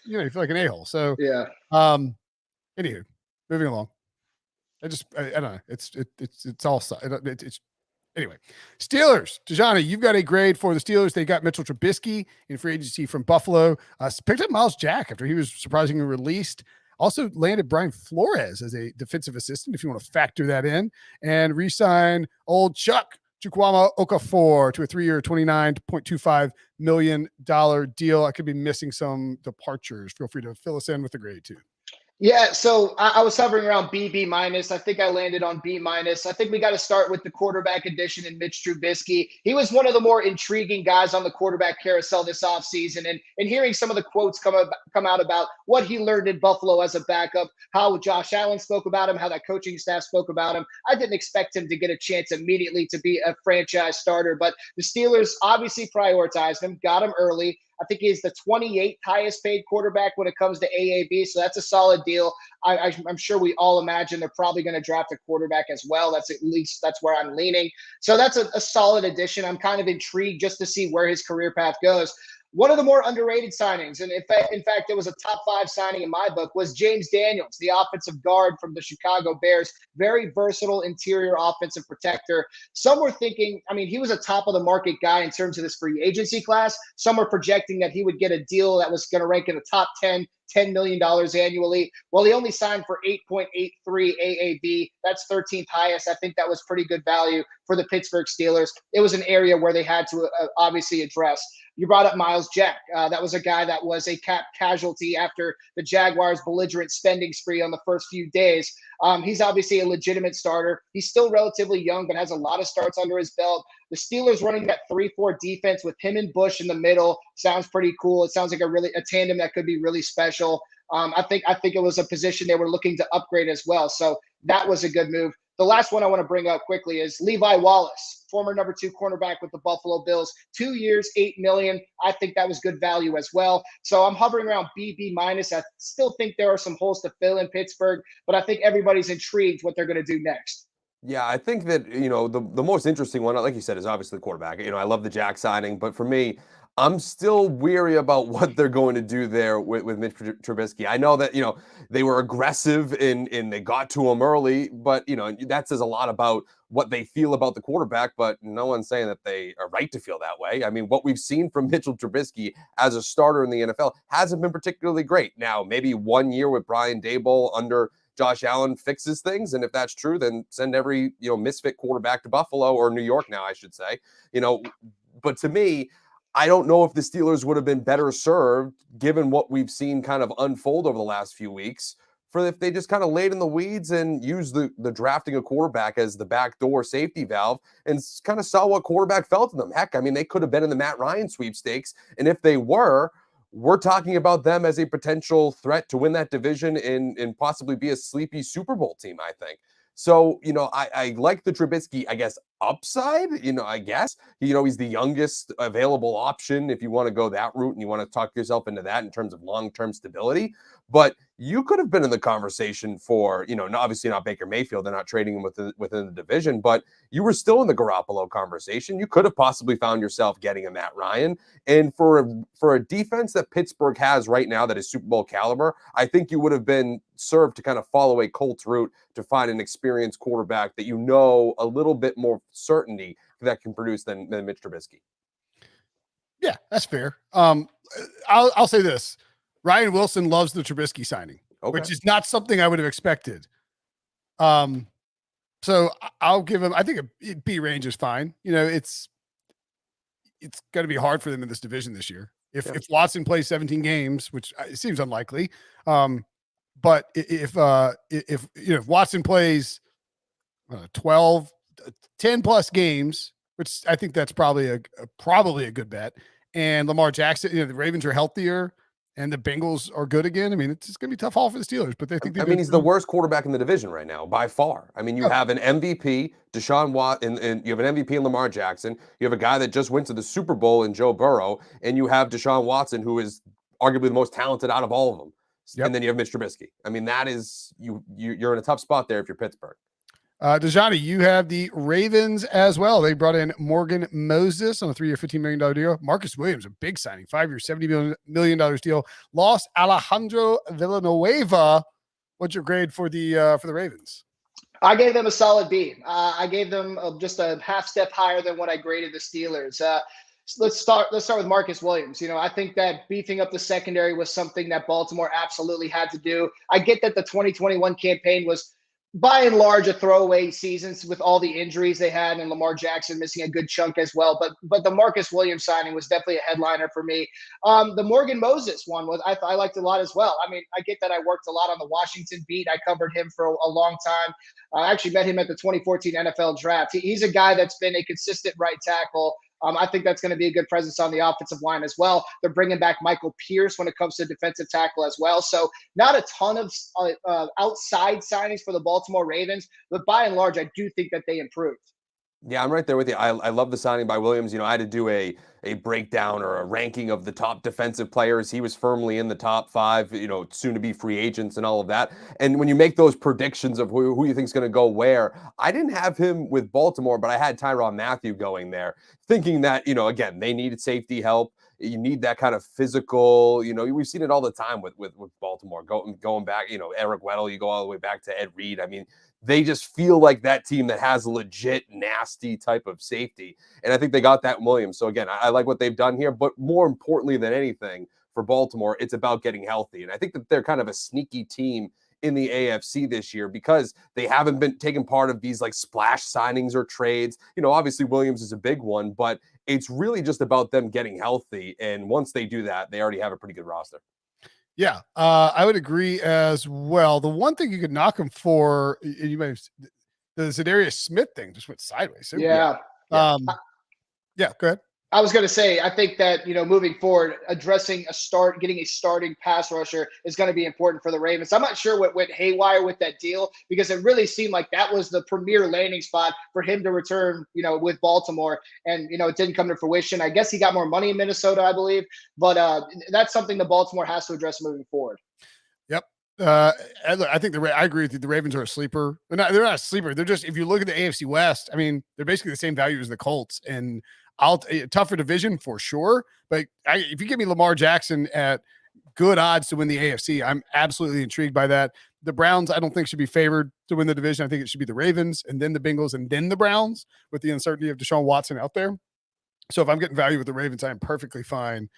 You feel like an a-hole. So, yeah. Anywho, moving along. I don't know. It's all, it's anyway. Steelers, Tajani, you've got a grade for the Steelers. They got Mitchell Trubisky in free agency from Buffalo. Picked up Miles Jack after he was surprisingly released. Also landed Brian Flores as a defensive assistant, if you want to factor that in. And re-sign old Chuck Chukwuma Okafor to a 3-year, $29.25 million deal. I could be missing some departures. Feel free to fill us in with the grade too. Yeah, so I was hovering around B minus. I think I landed on B minus. I think we got to start with the quarterback addition in Mitch Trubisky. He was one of the more intriguing guys on the quarterback carousel this offseason. And hearing some of the quotes come out about what he learned in Buffalo as a backup, how Josh Allen spoke about him, how that coaching staff spoke about him. I didn't expect him to get a chance immediately to be a franchise starter, but the Steelers obviously prioritized him, got him early. I think he's the 28th highest paid quarterback when it comes to AAB, so that's a solid deal. I'm sure we all imagine they're probably going to draft a quarterback as well. That's where I'm leaning. So that's a solid addition. I'm kind of intrigued just to see where his career path goes. One of the more underrated signings, and in fact, it was a top 5 signing in my book, was James Daniels, the offensive guard from the Chicago Bears. Very versatile interior offensive protector. Some were thinking, he was a top of the market guy in terms of this free agency class. Some were projecting that he would get a deal that was going to rank in the top 10, $10 million annually. Well, he only signed for 8.83 AAB. That's 13th highest. I think that was pretty good value for the Pittsburgh Steelers. It was an area where they had to obviously address. You brought up Miles Jack. That was a guy that was a cap casualty after the Jaguars' belligerent spending spree on the first few days. He's obviously a legitimate starter. He's still relatively young, but has a lot of starts under his belt. The Steelers running that 3-4 defense with him and Bush in the middle sounds pretty cool. It sounds like a tandem that could be really special. I think it was a position they were looking to upgrade as well. So that was a good move. The last one I want to bring up quickly is Levi Wallace, former number 2 cornerback with the Buffalo Bills. 2 years, $8 million. I think that was good value as well. So I'm hovering around B minus. I still think there are some holes to fill in Pittsburgh, but I think everybody's intrigued what they're going to do next. Yeah, I think that, the most interesting one, like you said, is obviously the quarterback. I love the Jack signing, but for me, I'm still weary about what they're going to do there with Mitch Trubisky. I know that, they were aggressive and they got to him early, but, that says a lot about what they feel about the quarterback, but no one's saying that they are right to feel that way. I mean, what we've seen from Mitchell Trubisky as a starter in the NFL hasn't been particularly great. Now, maybe 1 year with Brian Daboll under Josh Allen fixes things. And if that's true, then send every, misfit quarterback to Buffalo or New York now, I should say. But to me, I don't know if the Steelers would have been better served, given what we've seen kind of unfold over the last few weeks, for if they just kind of laid in the weeds and used the drafting a quarterback as the backdoor safety valve and kind of saw what quarterback felt to them. Heck, I mean, they could have been in the Matt Ryan sweepstakes. And if they were, we're talking about them as a potential threat to win that division and possibly be a sleepy Super Bowl team, I think. So, I like the Trubisky, I guess, upside, I guess. He's the youngest available option if you want to go that route and you want to talk yourself into that in terms of long-term stability. But you could have been in the conversation for, obviously not Baker Mayfield. They're not trading him within the division, but you were still in the Garoppolo conversation. You could have possibly found yourself getting a Matt Ryan. And for a defense that Pittsburgh has right now that is Super Bowl caliber, I think you would have been served to kind of follow a Colts route to find an experienced quarterback that a little bit more certainty that can produce than Mitch Trubisky. Yeah, that's fair. I'll say this. Ryan Wilson loves the Trubisky signing, which is not something I would have expected. So I'll give him, I think a B range is fine. It's going to be hard for them in this division this year. If Watson plays 17 games, which it seems unlikely, but if Watson plays 10 plus games, which I think that's probably a good bet, and Lamar Jackson, the Ravens are healthier and the Bengals are good again. I mean, it's going to be a tough haul for the Steelers, but they think he's the worst quarterback in the division right now by far. I mean, you have an MVP, Deshaun Watson, and you have an MVP in Lamar Jackson. You have a guy that just went to the Super Bowl in Joe Burrow, and you have Deshaun Watson, who is arguably the most talented out of all of them. Yep. And then you have Mitch Trubisky. I mean, that is you're in a tough spot there if you're Pittsburgh. Dejani, you have the Ravens as well. They brought in Morgan Moses on a 3-year, $15 million deal. Marcus Williams, a big signing, 5-year, $70 million deal. Lost Alejandro Villanueva. What's your grade for the Ravens? I gave them a solid B. I gave them just a half step higher than what I graded the Steelers. Let's start with Marcus Williams. I think that beefing up the secondary was something that Baltimore absolutely had to do. I get that the 2021 campaign was by and large a throwaway season with all the injuries they had and Lamar Jackson missing a good chunk as well. But the Marcus Williams signing was definitely a headliner for me. The Morgan Moses one I liked a lot as well. I mean, I get that I worked a lot on the Washington beat. I covered him for a long time. I actually met him at the 2014 NFL draft. He's a guy that's been a consistent right tackle. I think that's going to be a good presence on the offensive line as well. They're bringing back Michael Pierce when it comes to defensive tackle as well. So not a ton of outside signings for the Baltimore Ravens, but by and large, I do think that they improved. Yeah, I'm right there with you. I love the signing by Williams. I had to do a breakdown or a ranking of the top defensive players. He was firmly in the top 5, soon to be free agents and all of that. And when you make those predictions of who you think is going to go where, I didn't have him with Baltimore, but I had Tyrann Mathieu going there, thinking that, again, they needed safety help. You need that kind of physical, we've seen it all the time with Baltimore going back, Eric Weddle, you go all the way back to Ed Reed. I mean, they just feel like that team that has a legit nasty type of safety. And I think they got that in Williams. So again, I like what they've done here, but more importantly than anything for Baltimore, it's about getting healthy. And I think that they're kind of a sneaky team in the AFC this year because they haven't been taking part of these like splash signings or trades. Obviously Williams is a big one, but it's really just about them getting healthy. And once they do that, they already have a pretty good roster. Yeah, I would agree as well. The one thing you could knock him for, you may have, the Zadarius Smith thing just went sideways. So yeah. Go ahead. I was going to say, I think that, moving forward, getting a starting pass rusher is going to be important for the Ravens. I'm not sure what went haywire with that deal because it really seemed like that was the premier landing spot for him to return, with Baltimore. And, it didn't come to fruition. I guess he got more money in Minnesota, I believe. But that's something that Baltimore has to address moving forward. Yep. I think I agree with you. The Ravens are a sleeper. They're not a sleeper. They're just, if you look at the AFC West, I mean, they're basically the same value as the Colts. And Tougher division for sure, but if you give me Lamar Jackson at good odds to win the AFC, I'm absolutely intrigued by that. The Browns, I don't think should be favored to win the division. I think it should be the Ravens and then the Bengals and then the Browns with the uncertainty of Deshaun Watson out there. So if I'm getting value with the Ravens, I'm perfectly fine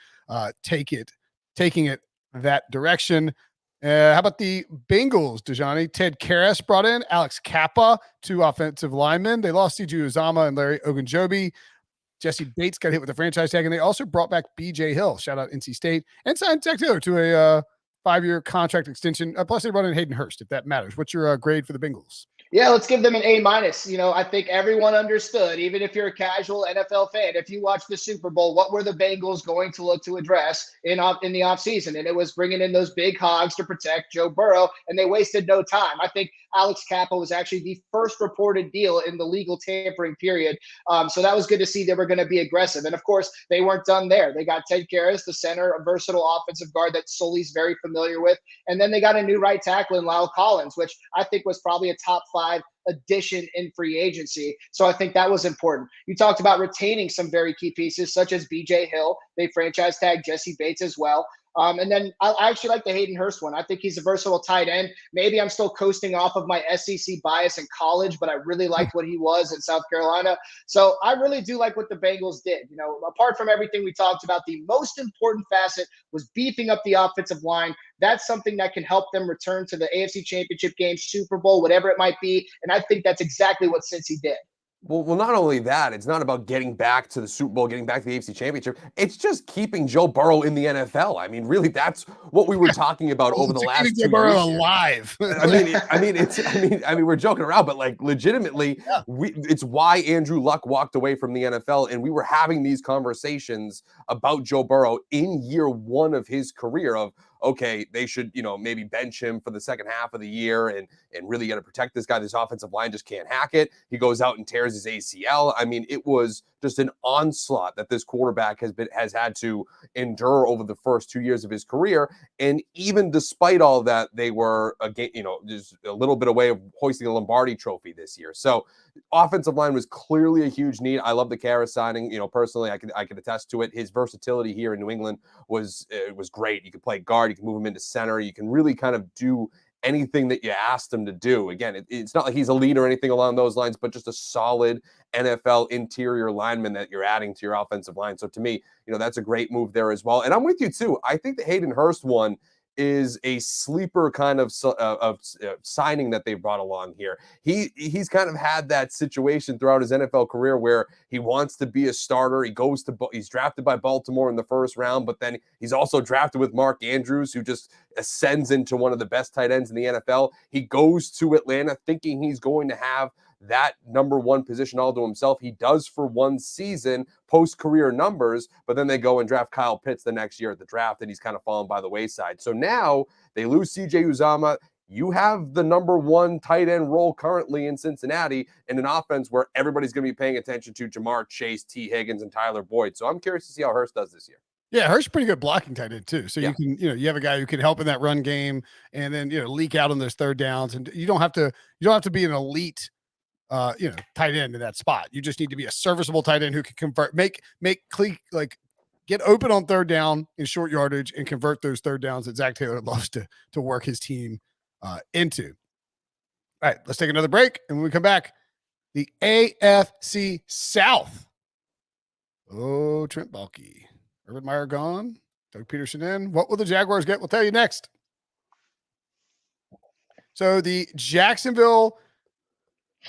taking it that direction. How about the Bengals, Dejani? Ted Karras brought in Alex Kappa, 2 offensive linemen. They lost C.J. Uzama and Larry Ogunjobi. Jesse Bates got hit with a franchise tag, and they also brought back B.J. Hill, shout out NC State, and signed Zach Taylor to a 5-year contract extension. Plus, they brought in Hayden Hurst, if that matters. What's your grade for the Bengals? Yeah, let's give them an A-. I think everyone understood, even if you're a casual NFL fan, if you watch the Super Bowl, what were the Bengals going to look to address in the offseason? And it was bringing in those big hogs to protect Joe Burrow, and they wasted no time. I think Alex Kappa was actually the first reported deal in the legal tampering period. So that was good to see they were going to be aggressive. And, of course, they weren't done there. They got Ted Karras, the center, a versatile offensive guard that Sully's very familiar with. And then they got a new right tackle in Lyle Collins, which I think was probably a top 5 addition in free agency. So I think that was important. You talked about retaining some very key pieces, such as B.J. Hill. They franchise tagged Jesse Bates as well. And then I actually like the Hayden Hurst one. I think he's a versatile tight end. Maybe I'm still coasting off of my SEC bias in college, but I really liked what he was in South Carolina. So I really do like what the Bengals did. Apart from everything we talked about, the most important facet was beefing up the offensive line. That's something that can help them return to the AFC Championship game, Super Bowl, whatever it might be. And I think that's exactly what Cincy did. Well, not only that, it's not about getting back to the Super Bowl, getting back to the AFC Championship. It's just keeping Joe Burrow in the NFL. I mean, really, that's what we were talking about over the last 2 years. Burrow alive. I mean, we're joking around, but like legitimately, it's why Andrew Luck walked away from the NFL, and we were having these conversations about Joe Burrow in year 1 of his career of, okay, they should, maybe bench him for the second half of the year and really got to protect this guy. This offensive line just can't hack it. He goes out and tears his ACL. I mean, it was just an onslaught that this quarterback has had to endure over the first 2 years of his career. And even despite all that, they were, again, just a little bit away of hoisting a Lombardi trophy this year. So offensive line was clearly a huge need. I love the Karras signing. Personally, I could attest to it. His versatility here in New England was great. You could play guard, you can move him into center, you can really kind of do anything that you asked him to do. Again, it's not like he's a lead or anything along those lines, but just a solid NFL interior lineman that you're adding to your offensive line. So to me, that's a great move there as well. And I'm with you too. I think the Hayden Hurst one is a sleeper kind of signing that they brought along here. He's kind of had that situation throughout his NFL career where he wants to be a starter. He's drafted by Baltimore in the first round, but then he's also drafted with Mark Andrews, who just ascends into one of the best tight ends in the NFL. He goes to Atlanta thinking he's going to have that number 1 position all to himself. He does for 1 season, post-career numbers, but then they go and draft Kyle Pitts the next year at the draft, and he's kind of fallen by the wayside. So now they lose C.J. Uzama. You have the number 1 tight end role currently in Cincinnati in an offense where everybody's going to be paying attention to Jamar Chase, T. Higgins, and Tyler Boyd. So I'm curious to see how Hurst does this year. Yeah, Hurst's pretty good blocking tight end too. So you can, you have a guy who can help in that run game and then, leak out on those third downs. And you don't have to be an elite tight end in that spot. You just need to be a serviceable tight end who can convert, get open on third down in short yardage and convert those third downs that Zach Taylor loves to work his team into. All right, let's take another break. And when we come back, the AFC South. Oh, Trent Baalke. Urban Meyer gone. Doug Peterson in. What will the Jaguars get? We'll tell you next. So the Jacksonville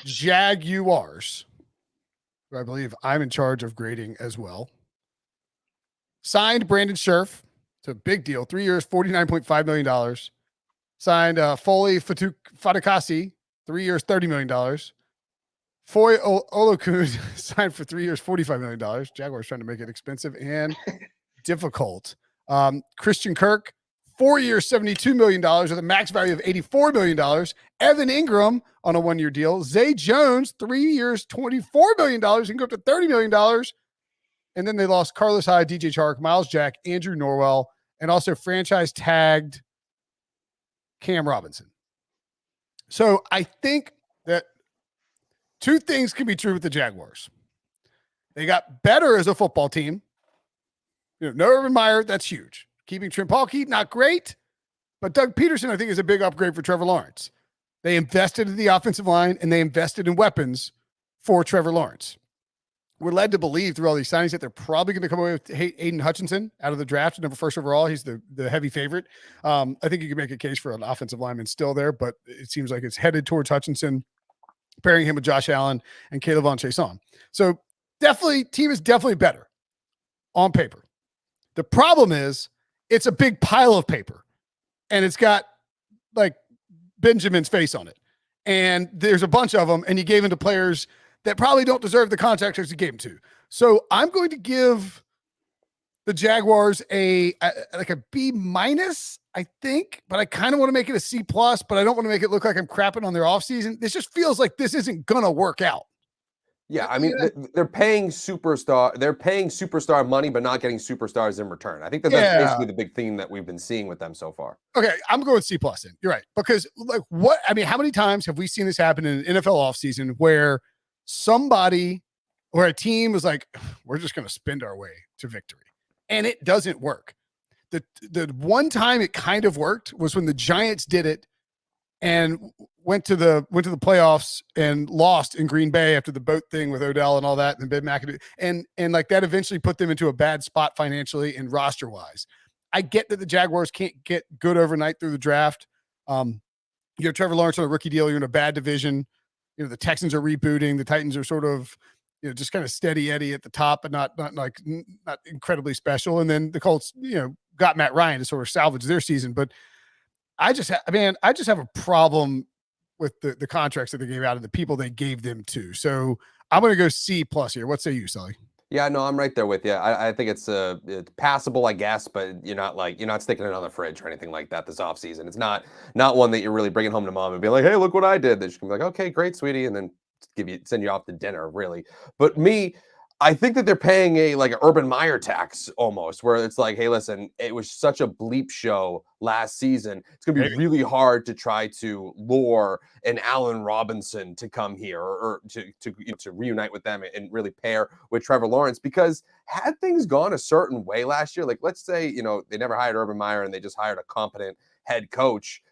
Jaguars, who I believe I'm in charge of grading as well, signed Brandon Scherf. It's a big deal. 3 years, $49.5 million. Signed Foley Fatukasi, 3 years, $30 million. Foy Olokun signed for 3 years, $45 million. Jaguars trying to make it expensive and difficult. Christian Kirk, 4 years, $72 million with a max value of $84 million. Evan Ingram on a 1-year deal. Zay Jones, 3 years, $24 million. He can go up to $30 million. And then they lost Carlos Hyde, DJ Chark, Miles Jack, Andrew Norwell, and also franchise tagged Cam Robinson. So I think that 2 things can be true with the Jaguars. They got better as a football team. No Urban Meyer, that's huge. Keeping Trent Baalke, not great. But Doug Peterson, I think, is a big upgrade for Trevor Lawrence. They invested in the offensive line, and they invested in weapons for Trevor Lawrence. We're led to believe through all these signings that they're probably going to come away with Aiden Hutchinson out of the draft, number 1 overall. He's the heavy favorite. I think you can make a case for an offensive lineman still there, but it seems like it's headed towards Hutchinson, pairing him with Josh Allen and Caleb Chason. So definitely, team is definitely better on paper. The problem is it's a big pile of paper, and it's got like Benjamin's face on it. And there's a bunch of them, and you gave them to players that probably don't deserve the contracts you gave them to. So I'm going to give the Jaguars a B minus, I think, but I kind of want to make it a C plus, but I don't want to make it look like I'm crapping on their offseason. This just feels like this isn't going to work out. Yeah, I mean, they're paying superstar money, but not getting superstars in return. I think that's basically the big theme that we've been seeing with them so far. Okay, I'm going C plus then. You're right. Because how many times have we seen this happen in an NFL offseason where somebody or a team was like, we're just going to spend our way to victory, and it doesn't work. The one time it kind of worked was when the Giants did it and went to the playoffs and lost in Green Bay after the boat thing with Odell and all that, and Ben McAdoo, and like that eventually put them into a bad spot financially and roster wise. I get that the Jaguars can't get good overnight through the draft. Trevor Lawrence on a rookie deal. You're in a bad division. The Texans are rebooting. The Titans are sort of, just kind of steady Eddie at the top, but not incredibly special. And then the Colts, got Matt Ryan to sort of salvage their season. But I just have a problem with the contracts that they gave out and the people they gave them to. So I'm going to go C plus here. What say you, Sully? Yeah, no, I'm right there with you. I think it's passable, I guess, but you're not sticking it on the fridge or anything like that this offseason. It's not one that you're really bringing home to mom and be like, hey, look what I did. They're just gonna be like, okay, great, sweetie, and then send you off to dinner, really. But I think that they're paying an Urban Meyer tax almost, where it's like, hey, listen, it was such a bleep show last season. It's going to be really hard to try to lure an Allen Robinson to come here or to reunite with them and really pair with Trevor Lawrence, because had things gone a certain way last year, like let's say, they never hired Urban Meyer and they just hired a competent head coach,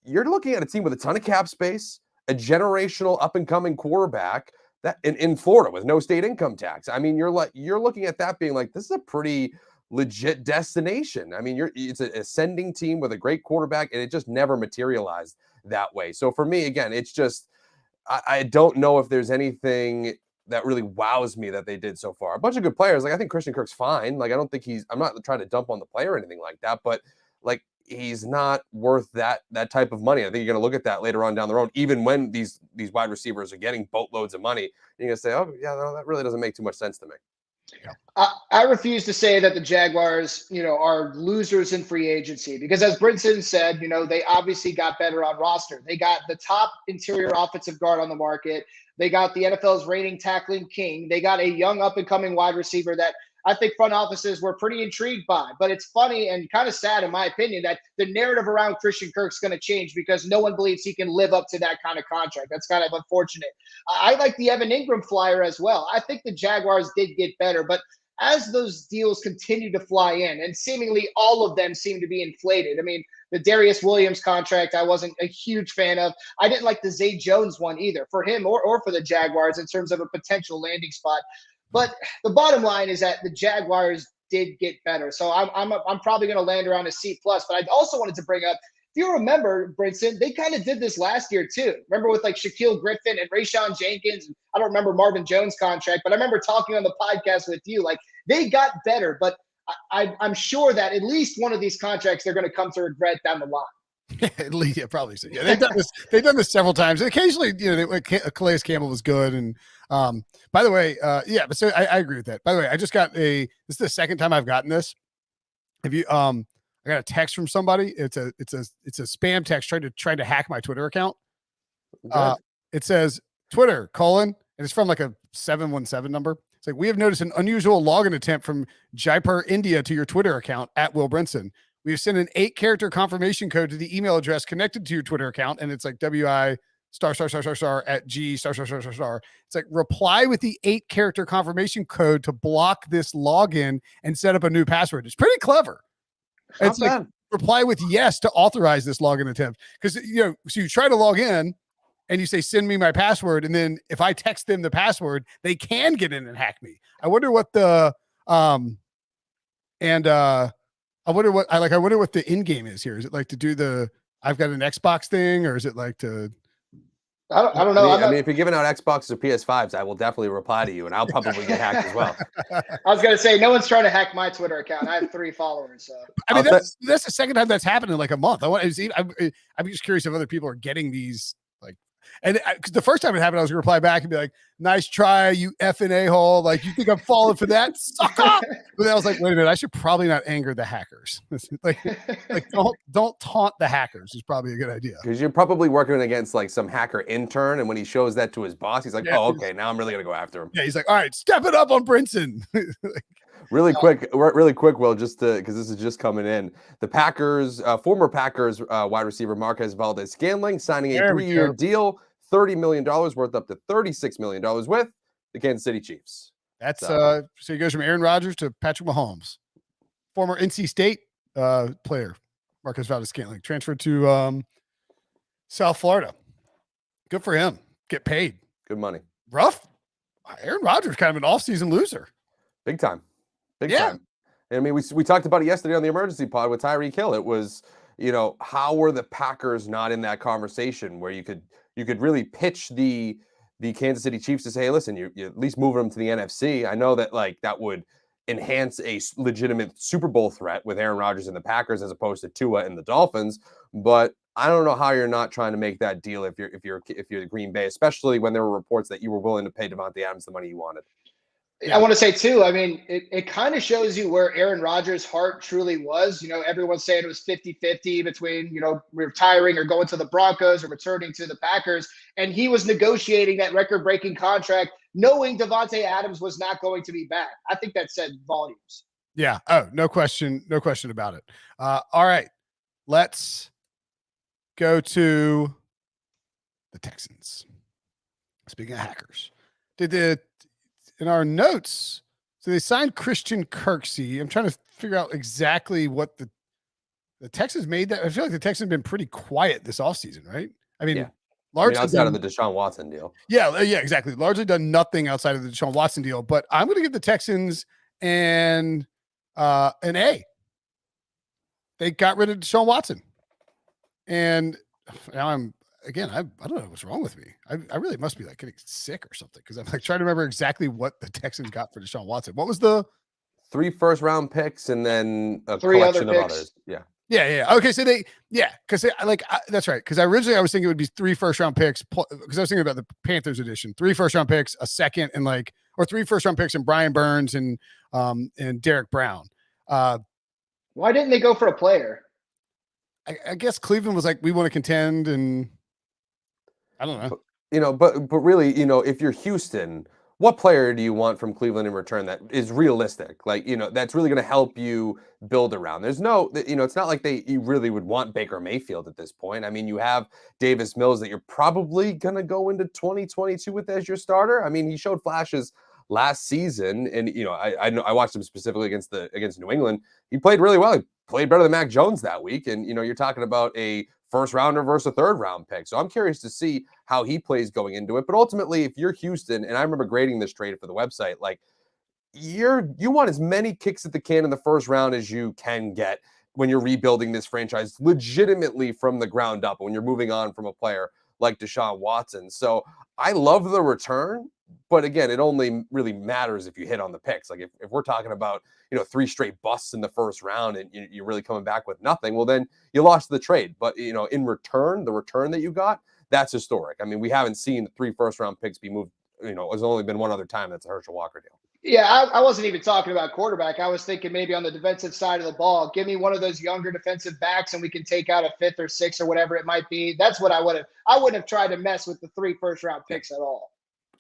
you're looking at a team with a ton of cap space, a generational up and coming quarterback, that in Florida with no state income tax. I mean, you're looking at that being like, this is a pretty legit destination. I mean, it's an ascending team with a great quarterback, and it just never materialized that way. So for me, again, it's just, I don't know if there's anything that really wows me that they did so far. A bunch of good players. I think Christian Kirk's fine. I don't think I'm not trying to dump on the player or anything like that, but he's not worth that type of money. I think you're going to look at that later on down the road, even when these wide receivers are getting boatloads of money. You're going to say, oh, yeah, no, that really doesn't make too much sense to me. Yeah. I refuse to say that the Jaguars, are losers in free agency, because as Brinson said, they obviously got better on roster. They got the top interior offensive guard on the market. They got the NFL's reigning tackling king. They got a young up-and-coming wide receiver that I think front offices were pretty intrigued by. But it's funny and kind of sad, in my opinion, that the narrative around Christian Kirk's going to change because no one believes he can live up to that kind of contract. That's kind of unfortunate. I like the Evan Ingram flyer as well. I think the Jaguars did get better, but as those deals continue to fly in, and seemingly all of them seem to be inflated. I mean, the Darius Williams contract, I wasn't a huge fan of. I didn't like the Zay Jones one either, for him or for the Jaguars in terms of a potential landing spot. But the bottom line is that the Jaguars did get better. So I'm probably going to land around a C plus. But I also wanted to bring up, if you remember, Brinson, they kind of did this last year too. Remember with Shaquille Griffin and Rayshawn Jenkins? I don't remember Marvin Jones' contract, but I remember talking on the podcast with you. They got better, but I'm sure that at least one of these contracts they're going to come to regret down the line. At least, yeah, probably so. Yeah, they've done this several times. And occasionally, Calais Campbell was good. And by the way, yeah, but so I agree with that. By the way, I just got this is the second time I've gotten this. Have you I got a text from somebody. It's a spam text trying to hack my Twitter account. It says Twitter : and it's from a 717 number. It's like, we have noticed an unusual login attempt from Jaipur, India to your Twitter account at Will Brinson. We have sent an 8-character confirmation code to the email address connected to your Twitter account, and it's WI star at G star. It's like reply with the 8-character confirmation code to block this login and set up a new password. It's pretty clever. Not It's like bad. reply with yes to authorize this login attempt. Because so you try to log in and you say, send me my password. And then if I text them the password, they can get in and hack me. I wonder what the I wonder what the end game is here. Is it like to do the I've got an Xbox thing, or is it like to I don't know. I mean, if you're giving out Xboxes or PS5s, I will definitely reply to you, and I'll probably get hacked as well. I was gonna say no one's trying to hack my Twitter account. I have 3 followers. So I mean, that's the second time that's happened in like a month. I'm just curious if other people are getting these because the first time it happened, I was gonna reply back and be like, "Nice try, you effing a-hole! Like you think I'm falling for that? Suck up!" But then I was like, "Wait a minute, I should probably not anger the hackers. like don't taunt the hackers is probably a good idea." Because you're probably working against like some hacker intern, and when he shows that to his boss, he's like, "Oh, okay, now I'm really gonna go after him." Yeah, he's like, "All right, step it up on Brinson." Really quick, Will, just because this is just coming in. The Packers, former Packers wide receiver Marquez Valdez-Scantling signing a 3-year deal, $30 million worth up to $36 million with the Kansas City Chiefs. That's so he goes from Aaron Rodgers to Patrick Mahomes. Former NC State player Marquez Valdez-Scantling transferred to South Florida. Good for him. Get paid. Good money. Rough. Aaron Rodgers kind of an off-season loser. Big time. Big time. I mean, we talked about it yesterday on the emergency pod with Tyreek Hill. It was, how were the Packers not in that conversation where you could really pitch the Kansas City Chiefs to say, hey, listen, you at least moving them to the NFC. I know that that would enhance a legitimate Super Bowl threat with Aaron Rodgers and the Packers as opposed to Tua and the Dolphins. But I don't know how you're not trying to make that deal if you're the Green Bay, especially when there were reports that you were willing to pay Davante Adams the money you wanted. I want to say too, I mean, it kind of shows you where Aaron Rodgers' heart truly was. Everyone's saying it was 50-50 between, retiring or going to the Broncos or returning to the Packers. And he was negotiating that record-breaking contract knowing Davante Adams was not going to be back. I think that said volumes. Yeah. Oh, no question about it. All right. Let's go to the Texans. Speaking of hackers, in our notes, so they signed Christian Kirksey. I'm trying to figure out exactly what the Texans made that. I feel like the Texans have been pretty quiet this offseason, right? I mean, largely outside of the Deshaun Watson deal. Yeah, exactly. Largely done nothing outside of the Deshaun Watson deal, but I'm going to give the Texans an A. They got rid of Deshaun Watson. And now I don't know what's wrong with me. I really must be like getting sick or something because I'm like trying to remember exactly what the Texans got for Deshaun Watson. What was the 3 first-round picks and then a 3 collection other of picks. others? Yeah. Yeah. Okay, so that's right. Because originally I was thinking it would be 3 first-round picks because I was thinking about the Panthers edition, 3 first-round picks, a second, and or 3 first-round picks and Brian Burns and Derek Brown. Why didn't they go for a player? I guess Cleveland was like, we want to contend, and I don't know. But really, if you're Houston, what player do you want from Cleveland in return that is realistic? That's really going to help you build around. There's no, it's not like you really would want Baker Mayfield at this point. I mean, you have Davis Mills that you're probably going to go into 2022 with as your starter. I mean, he showed flashes last season, and I watched him specifically against New England. He played really well. He played better than Mac Jones that week, and you're talking about a first rounder versus a third round pick. So I'm curious to see how he plays going into it. But ultimately, if you're Houston, and I remember grading this trade for the website, you want as many kicks at the can in the first round as you can get when you're rebuilding this franchise legitimately from the ground up, when you're moving on from a player like Deshaun Watson. So I love the return, but again, it only really matters if you hit on the picks. Like if we're talking about, 3 straight busts in the first round and you're really coming back with nothing, well, then you lost the trade. But, in return, the return that you got, that's historic. I mean, we haven't seen the 3 first-round picks be moved. There's only been one other time. That's a Herschel Walker deal. Yeah, I wasn't even talking about quarterback. I was thinking maybe on the defensive side of the ball, give me one of those younger defensive backs and we can take out a 5th or 6th or whatever it might be. That's what I wouldn't have tried to mess with the 3 first-round picks at all.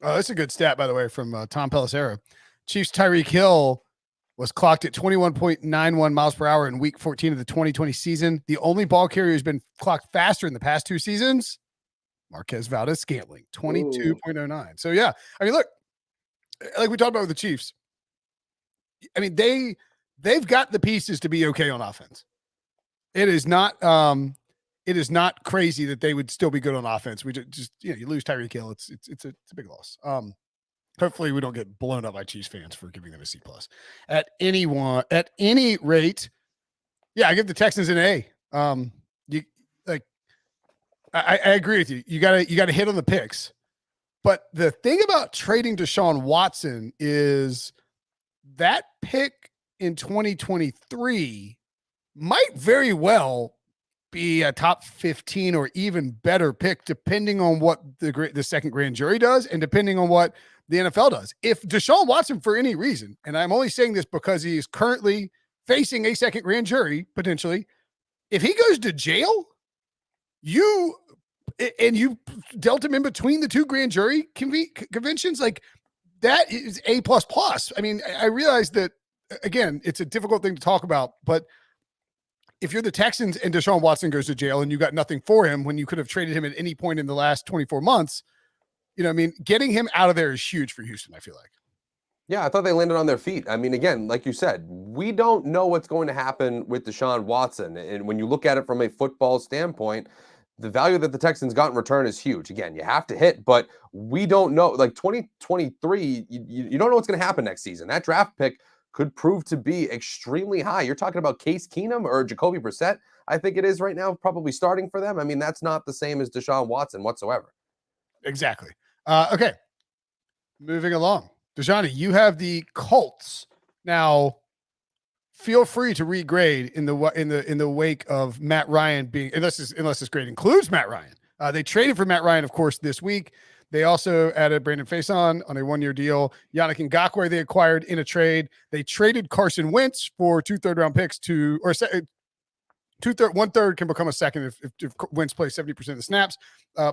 Oh, that's a good stat, by the way, from Tom Pelissero. Chiefs Tyreek Hill was clocked at 21.91 miles per hour in week 14 of the 2020 season. The only ball carrier who's been clocked faster in the past 2 seasons, Marquez Valdez-Scantling, 22.09. So yeah, I mean, look, like we talked about with the Chiefs. I mean, they've got the pieces to be okay on offense. It is not crazy that they would still be good on offense. We just you lose Tyreek Hill. It's a big loss. Hopefully we don't get blown up by Chiefs fans for giving them a C+. At any rate, yeah, I give the Texans an A. I agree with you. You gotta hit on the picks. But the thing about trading Deshaun Watson is that pick in 2023 might very well be a top 15 or even better pick, depending on what the second grand jury does and depending on what the NFL does. If Deshaun Watson, for any reason, and I'm only saying this because he is currently facing a second grand jury, potentially, if he goes to jail, you dealt him in between the two grand jury conventions, like that is A++. I mean, I realize that, again, it's a difficult thing to talk about, but if you're the Texans and Deshaun Watson goes to jail and you got nothing for him when you could have traded him at any point in the last 24 months, I mean, getting him out of there is huge for Houston, I feel like. Yeah, I thought they landed on their feet. I mean, again, like you said, we don't know what's going to happen with Deshaun Watson. And when you look at it from a football standpoint, the value that the Texans got in return is huge. Again, you have to hit, but we don't know. Like 2023, you don't know what's going to happen next season. That draft pick could prove to be extremely high. You're talking about Case Keenum or Jacoby Brissett, I think it is right now, probably starting for them. I mean, that's not the same as Deshaun Watson whatsoever. Exactly. Okay. Moving along. Dejani, you have the Colts. Now, feel free to regrade in the wake of Matt Ryan being, unless this grade includes Matt Ryan. They traded for Matt Ryan, of course, this week. They also added Brandon Faison on a one-year deal. Yannick Ngakoue they acquired in a trade. They traded Carson Wentz for 2 third-round picks one third can become a second if Wentz plays 70% of the snaps.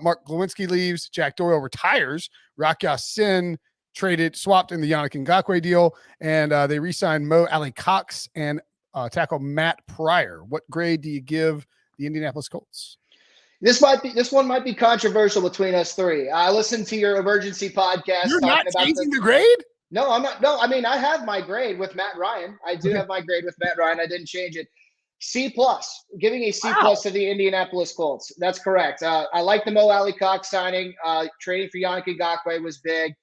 Mark Glowinski leaves. Jack Doyle retires. Rock Ya-Sin swapped in the Yannick Ngakoue deal, and they re-signed Mo Alley Cox and tackle Matt Pryor. What grade do you give the Indianapolis Colts? This one might be controversial between us three. I listened to your emergency podcast. You're not changing the grade? No, I'm not. No, I mean, I have my grade with Matt Ryan. I do have my grade with Matt Ryan. I didn't change it. C+, giving a C+ to the Indianapolis Colts. That's correct. I like the Mo Alley Cox signing. Trading for Yannick Ngakoue was big.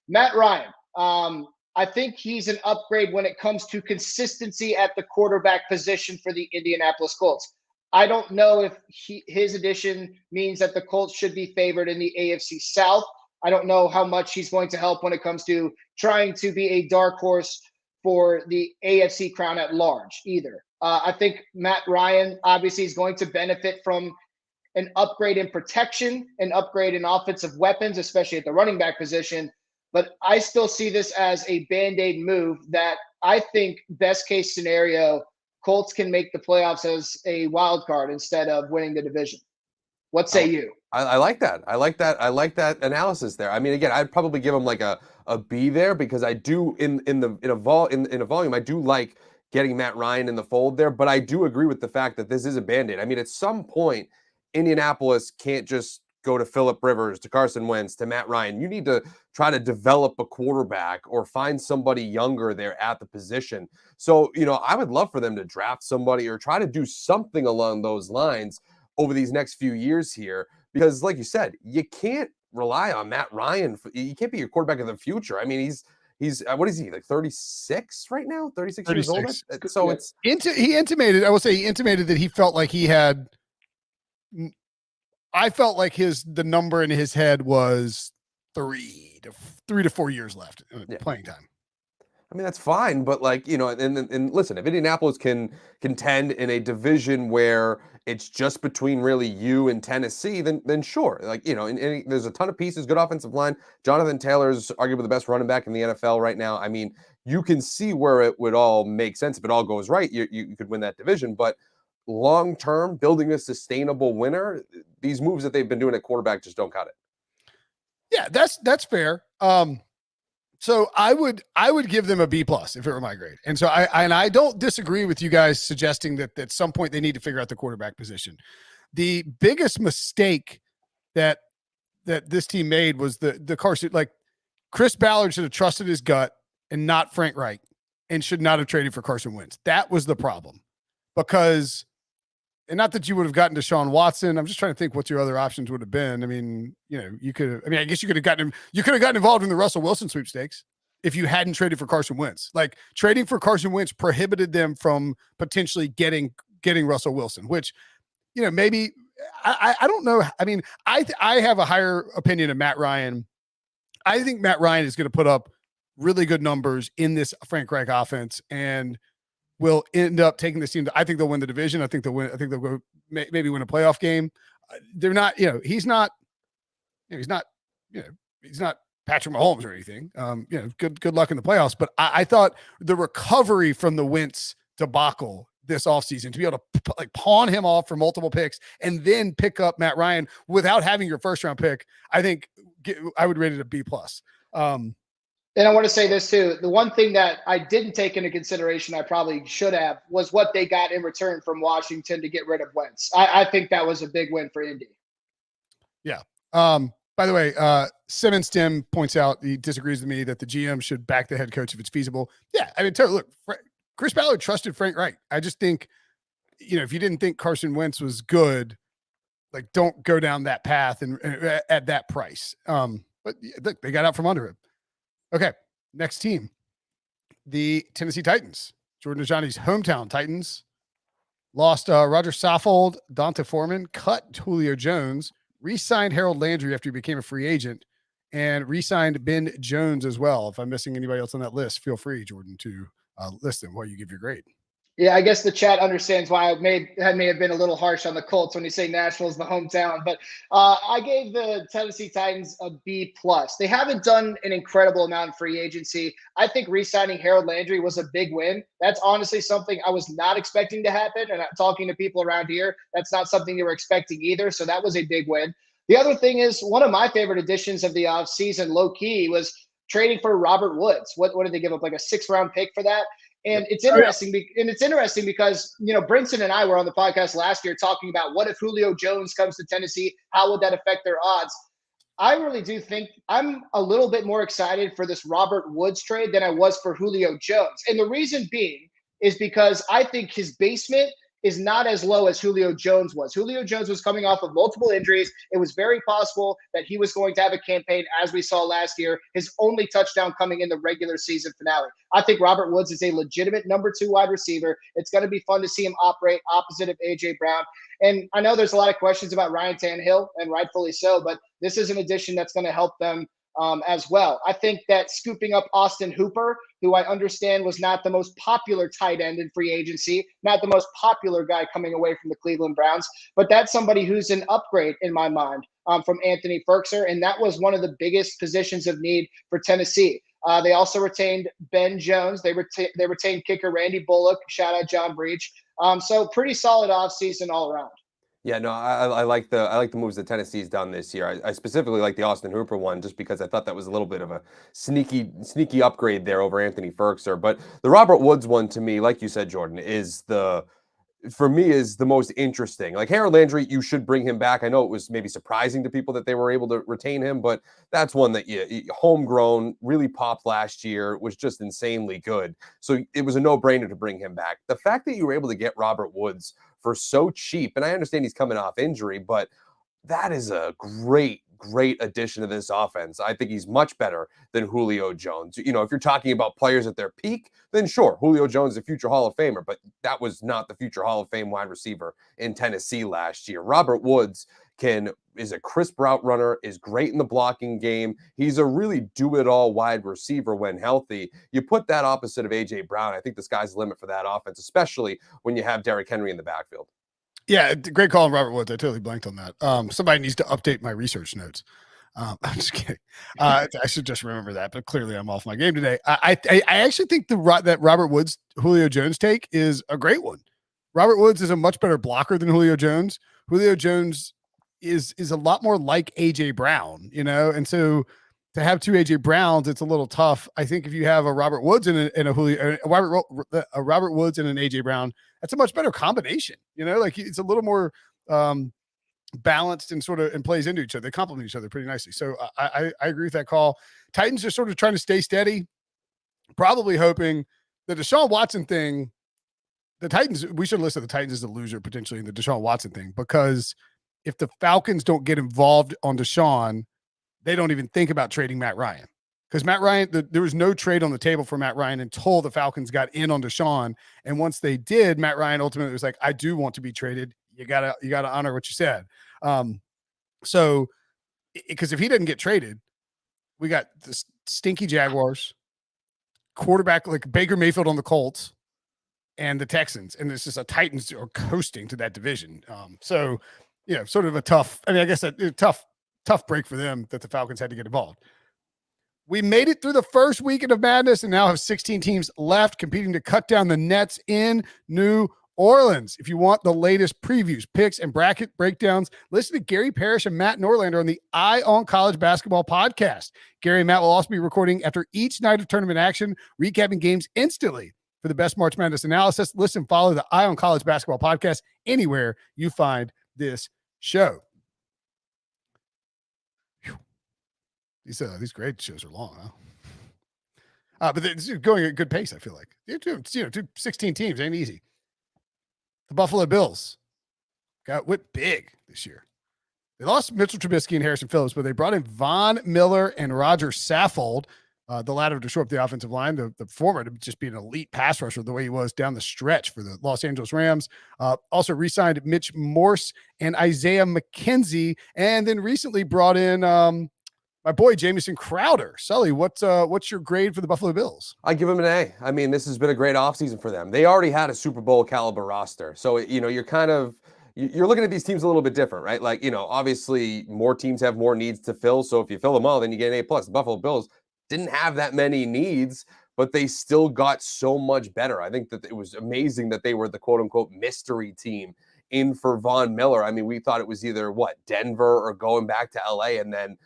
Matt Ryan, I think he's an upgrade when it comes to consistency at the quarterback position for the Indianapolis Colts. I don't know if his addition means that the Colts should be favored in the AFC South. I don't know how much he's going to help when it comes to trying to be a dark horse for the AFC crown at large either. I think Matt Ryan obviously is going to benefit from an upgrade in protection, an upgrade in offensive weapons, especially at the running back position. But I still see this as a Band-Aid move that I think best case scenario, Colts can make the playoffs as a wild card instead of winning the division. What say you? I like that. I like that analysis there. I mean, again, I'd probably give them like a B there because I do in a volume, I do like getting Matt Ryan in the fold there, but I do agree with the fact that this is a Band-Aid. I mean, at some point, Indianapolis can't just go to Phillip Rivers, to Carson Wentz, to Matt Ryan. You need to try to develop a quarterback or find somebody younger there at the position. So, I would love for them to draft somebody or try to do something along those lines over these next few years here. Because like you said, you can't rely on Matt Ryan. You can't be your quarterback of the future. I mean, he's what is he, like 36 right now? 36 years old? So it's he intimated that he felt like he had I felt like the number in his head was 3 to 4 years left playing time. I mean, that's fine, but and listen, if Indianapolis can contend in a division where it's just between really you and Tennessee, then sure. And there's a ton of pieces, good offensive line. Jonathan Taylor's arguably the best running back in the NFL right now. I mean, you can see where it would all make sense. If it all goes right, you could win that division. But long-term, building a sustainable winner, these moves that they've been doing at quarterback just don't cut it. Yeah, that's fair. So I would give them a B+ if it were my grade. And so I don't disagree with you guys suggesting that at some point they need to figure out the quarterback position. The biggest mistake that that this team made was the Carson, like Chris Ballard should have trusted his gut and not Frank Reich, and should not have traded for Carson Wentz. That was the problem, because, and not that you would have gotten Deshaun Watson. I'm just trying to think what your other options would have been. I mean, you could, I guess you could have gotten involved in the Russell Wilson sweepstakes if you hadn't traded for Carson Wentz. Like, trading for Carson Wentz prohibited them from potentially getting Russell Wilson, which, maybe I don't know. I mean, I have a higher opinion of Matt Ryan. I think Matt Ryan is going to put up really good numbers in this Frank Reich offense and will end up taking this team I think they'll win the division. I think they'll win. I think they'll go maybe win a playoff game. They're not, he's not Patrick Mahomes or anything. Good luck in the playoffs. But I thought the recovery from the Wentz debacle this offseason, to be able to like pawn him off for multiple picks and then pick up Matt Ryan without having your first round pick, I think I would rate it a B+. And I want to say this too. The one thing that I didn't take into consideration, I probably should have, was what they got in return from Washington to get rid of Wentz. I think that was a big win for Indy. Yeah. By the way, Simmons Tim points out, he disagrees with me, that the GM should back the head coach if it's feasible. Yeah. I mean, look, Chris Ballard trusted Frank Reich. I just think, if you didn't think Carson Wentz was good, like, don't go down that path and at that price. But look, they got out from under him. Okay, next team, the Tennessee Titans. Jordan Ajani's hometown Titans lost Roger Saffold, Donta Foreman, cut Julio Jones, re-signed Harold Landry after he became a free agent, and re-signed Ben Jones as well. If I'm missing anybody else on that list, feel free, Jordan, to list them while you give your grade. Yeah, I guess the chat understands why I may have been a little harsh on the Colts when you say Nashville's the hometown. But I gave the Tennessee Titans a B+. They haven't done an incredible amount in free agency. I think re-signing Harold Landry was a big win. That's honestly something I was not expecting to happen. And talking to people around here, that's not something they were expecting either. So that was a big win. The other thing is, one of my favorite additions of the offseason, low-key, was trading for Robert Woods. What did they give up, like a 6th-round pick for that? And it's interesting, because, Brinson and I were on the podcast last year talking about what if Julio Jones comes to Tennessee, how would that affect their odds? I really do think I'm a little bit more excited for this Robert Woods trade than I was for Julio Jones. And the reason being is because I think his basement is not as low as Julio Jones was. Julio Jones was coming off of multiple injuries. It was very possible that he was going to have a campaign, as we saw last year, his only touchdown coming in the regular season finale. I think Robert Woods is a legitimate number 2 wide receiver. It's going to be fun to see him operate opposite of A.J. Brown. And I know there's a lot of questions about Ryan Tannehill, and rightfully so, but this is an addition that's going to help them as well. I think that scooping up Austin Hooper, who I understand was not the most popular tight end in free agency, not the most popular guy coming away from the Cleveland Browns, but that's somebody who's an upgrade in my mind from Anthony Ferkser, and that was one of the biggest positions of need for Tennessee. They also retained Ben Jones. They retained kicker Randy Bullock. Shout out John Breach. So pretty solid offseason all around. Yeah, no, I like the moves that Tennessee's done this year. I specifically like the Austin Hooper one just because I thought that was a little bit of a sneaky upgrade there over Anthony Ferkser. But the Robert Woods one, to me, like you said, Jordan, is the most interesting. Like Harold Landry, you should bring him back. I know it was maybe surprising to people that they were able to retain him, but that's one that homegrown, really popped last year, was just insanely good. So it was a no-brainer to bring him back. The fact that you were able to get Robert Woods for so cheap, and I understand he's coming off injury, but that is a great addition to this offense. I think he's much better than Julio Jones. If you're talking about players at their peak, then sure, Julio Jones is a future Hall of Famer, but that was not the future Hall of Fame wide receiver in Tennessee last year. Robert Woods is a crisp route runner, is great in the blocking game. He's a really do-it-all wide receiver when healthy. You put that opposite of A.J. Brown, I think the sky's the limit for that offense, especially when you have Derrick Henry in the backfield. Yeah, great call on Robert Woods. I totally blanked on that. Somebody needs to update my research notes. I'm just kidding. I should just remember that, but clearly I'm off my game today. I actually think that Robert Woods, Julio Jones take is a great one. Robert Woods is a much better blocker than Julio Jones. Julio Jones is a lot more like A.J. Brown, and so to have 2 A.J. Browns, it's a little tough. I think if you have a Robert Woods and a Robert Woods and an A.J. Brown, that's a much better combination. Like it's a little more balanced and sort of and plays into each other. They complement each other pretty nicely. So I agree with that call. Titans are sort of trying to stay steady, probably hoping the Deshaun Watson thing. The Titans, we should list the Titans as the loser potentially in the Deshaun Watson thing, because if the Falcons don't get involved on Deshaun, they don't even think about trading Matt Ryan. Because Matt Ryan, there was no trade on the table for Matt Ryan until the Falcons got in on Deshaun. And once they did, Matt Ryan ultimately was like, I do want to be traded. You gotta honor what you said. So because if he doesn't get traded, we got the stinky Jaguars, quarterback like Baker Mayfield on the Colts, and the Texans. And it's just a Titans are coasting to that division. So, sort of a tough, I guess a tough break for them that the Falcons had to get involved. We made it through the first weekend of madness and now have 16 teams left competing to cut down the nets in New Orleans. If you want the latest previews, picks, and bracket breakdowns, listen to Gary Parrish and Matt Norlander on the Eye on College Basketball podcast. Gary and Matt will also be recording after each night of tournament action, recapping games instantly. For the best March Madness analysis, listen, follow the Eye on College Basketball podcast anywhere you find this show. Whew. These grade shows are long, huh? But it's going at a good pace, I feel like. 16 teams ain't easy. The Buffalo Bills got whipped big this year. They lost Mitchell Trubisky and Harrison Phillips, but they brought in Von Miller and Roger Saffold, the latter to shore up the offensive line, the former to just be an elite pass rusher the way he was down the stretch for the Los Angeles Rams. Also re-signed Mitch Morse and Isaiah McKenzie, and then recently brought in my boy Jamison Crowder. Sully, what's your grade for the Buffalo Bills? I give them an A. I mean, this has been a great offseason for them. They already had a Super Bowl caliber roster. So, you're looking at these teams a little bit different, right? Like, obviously more teams have more needs to fill. So if you fill them all, then you get an A+. The Buffalo Bills didn't have that many needs, but they still got so much better. I think that it was amazing that they were the quote unquote mystery team in for Von Miller. I mean, we thought it was either Denver or going back to LA, and then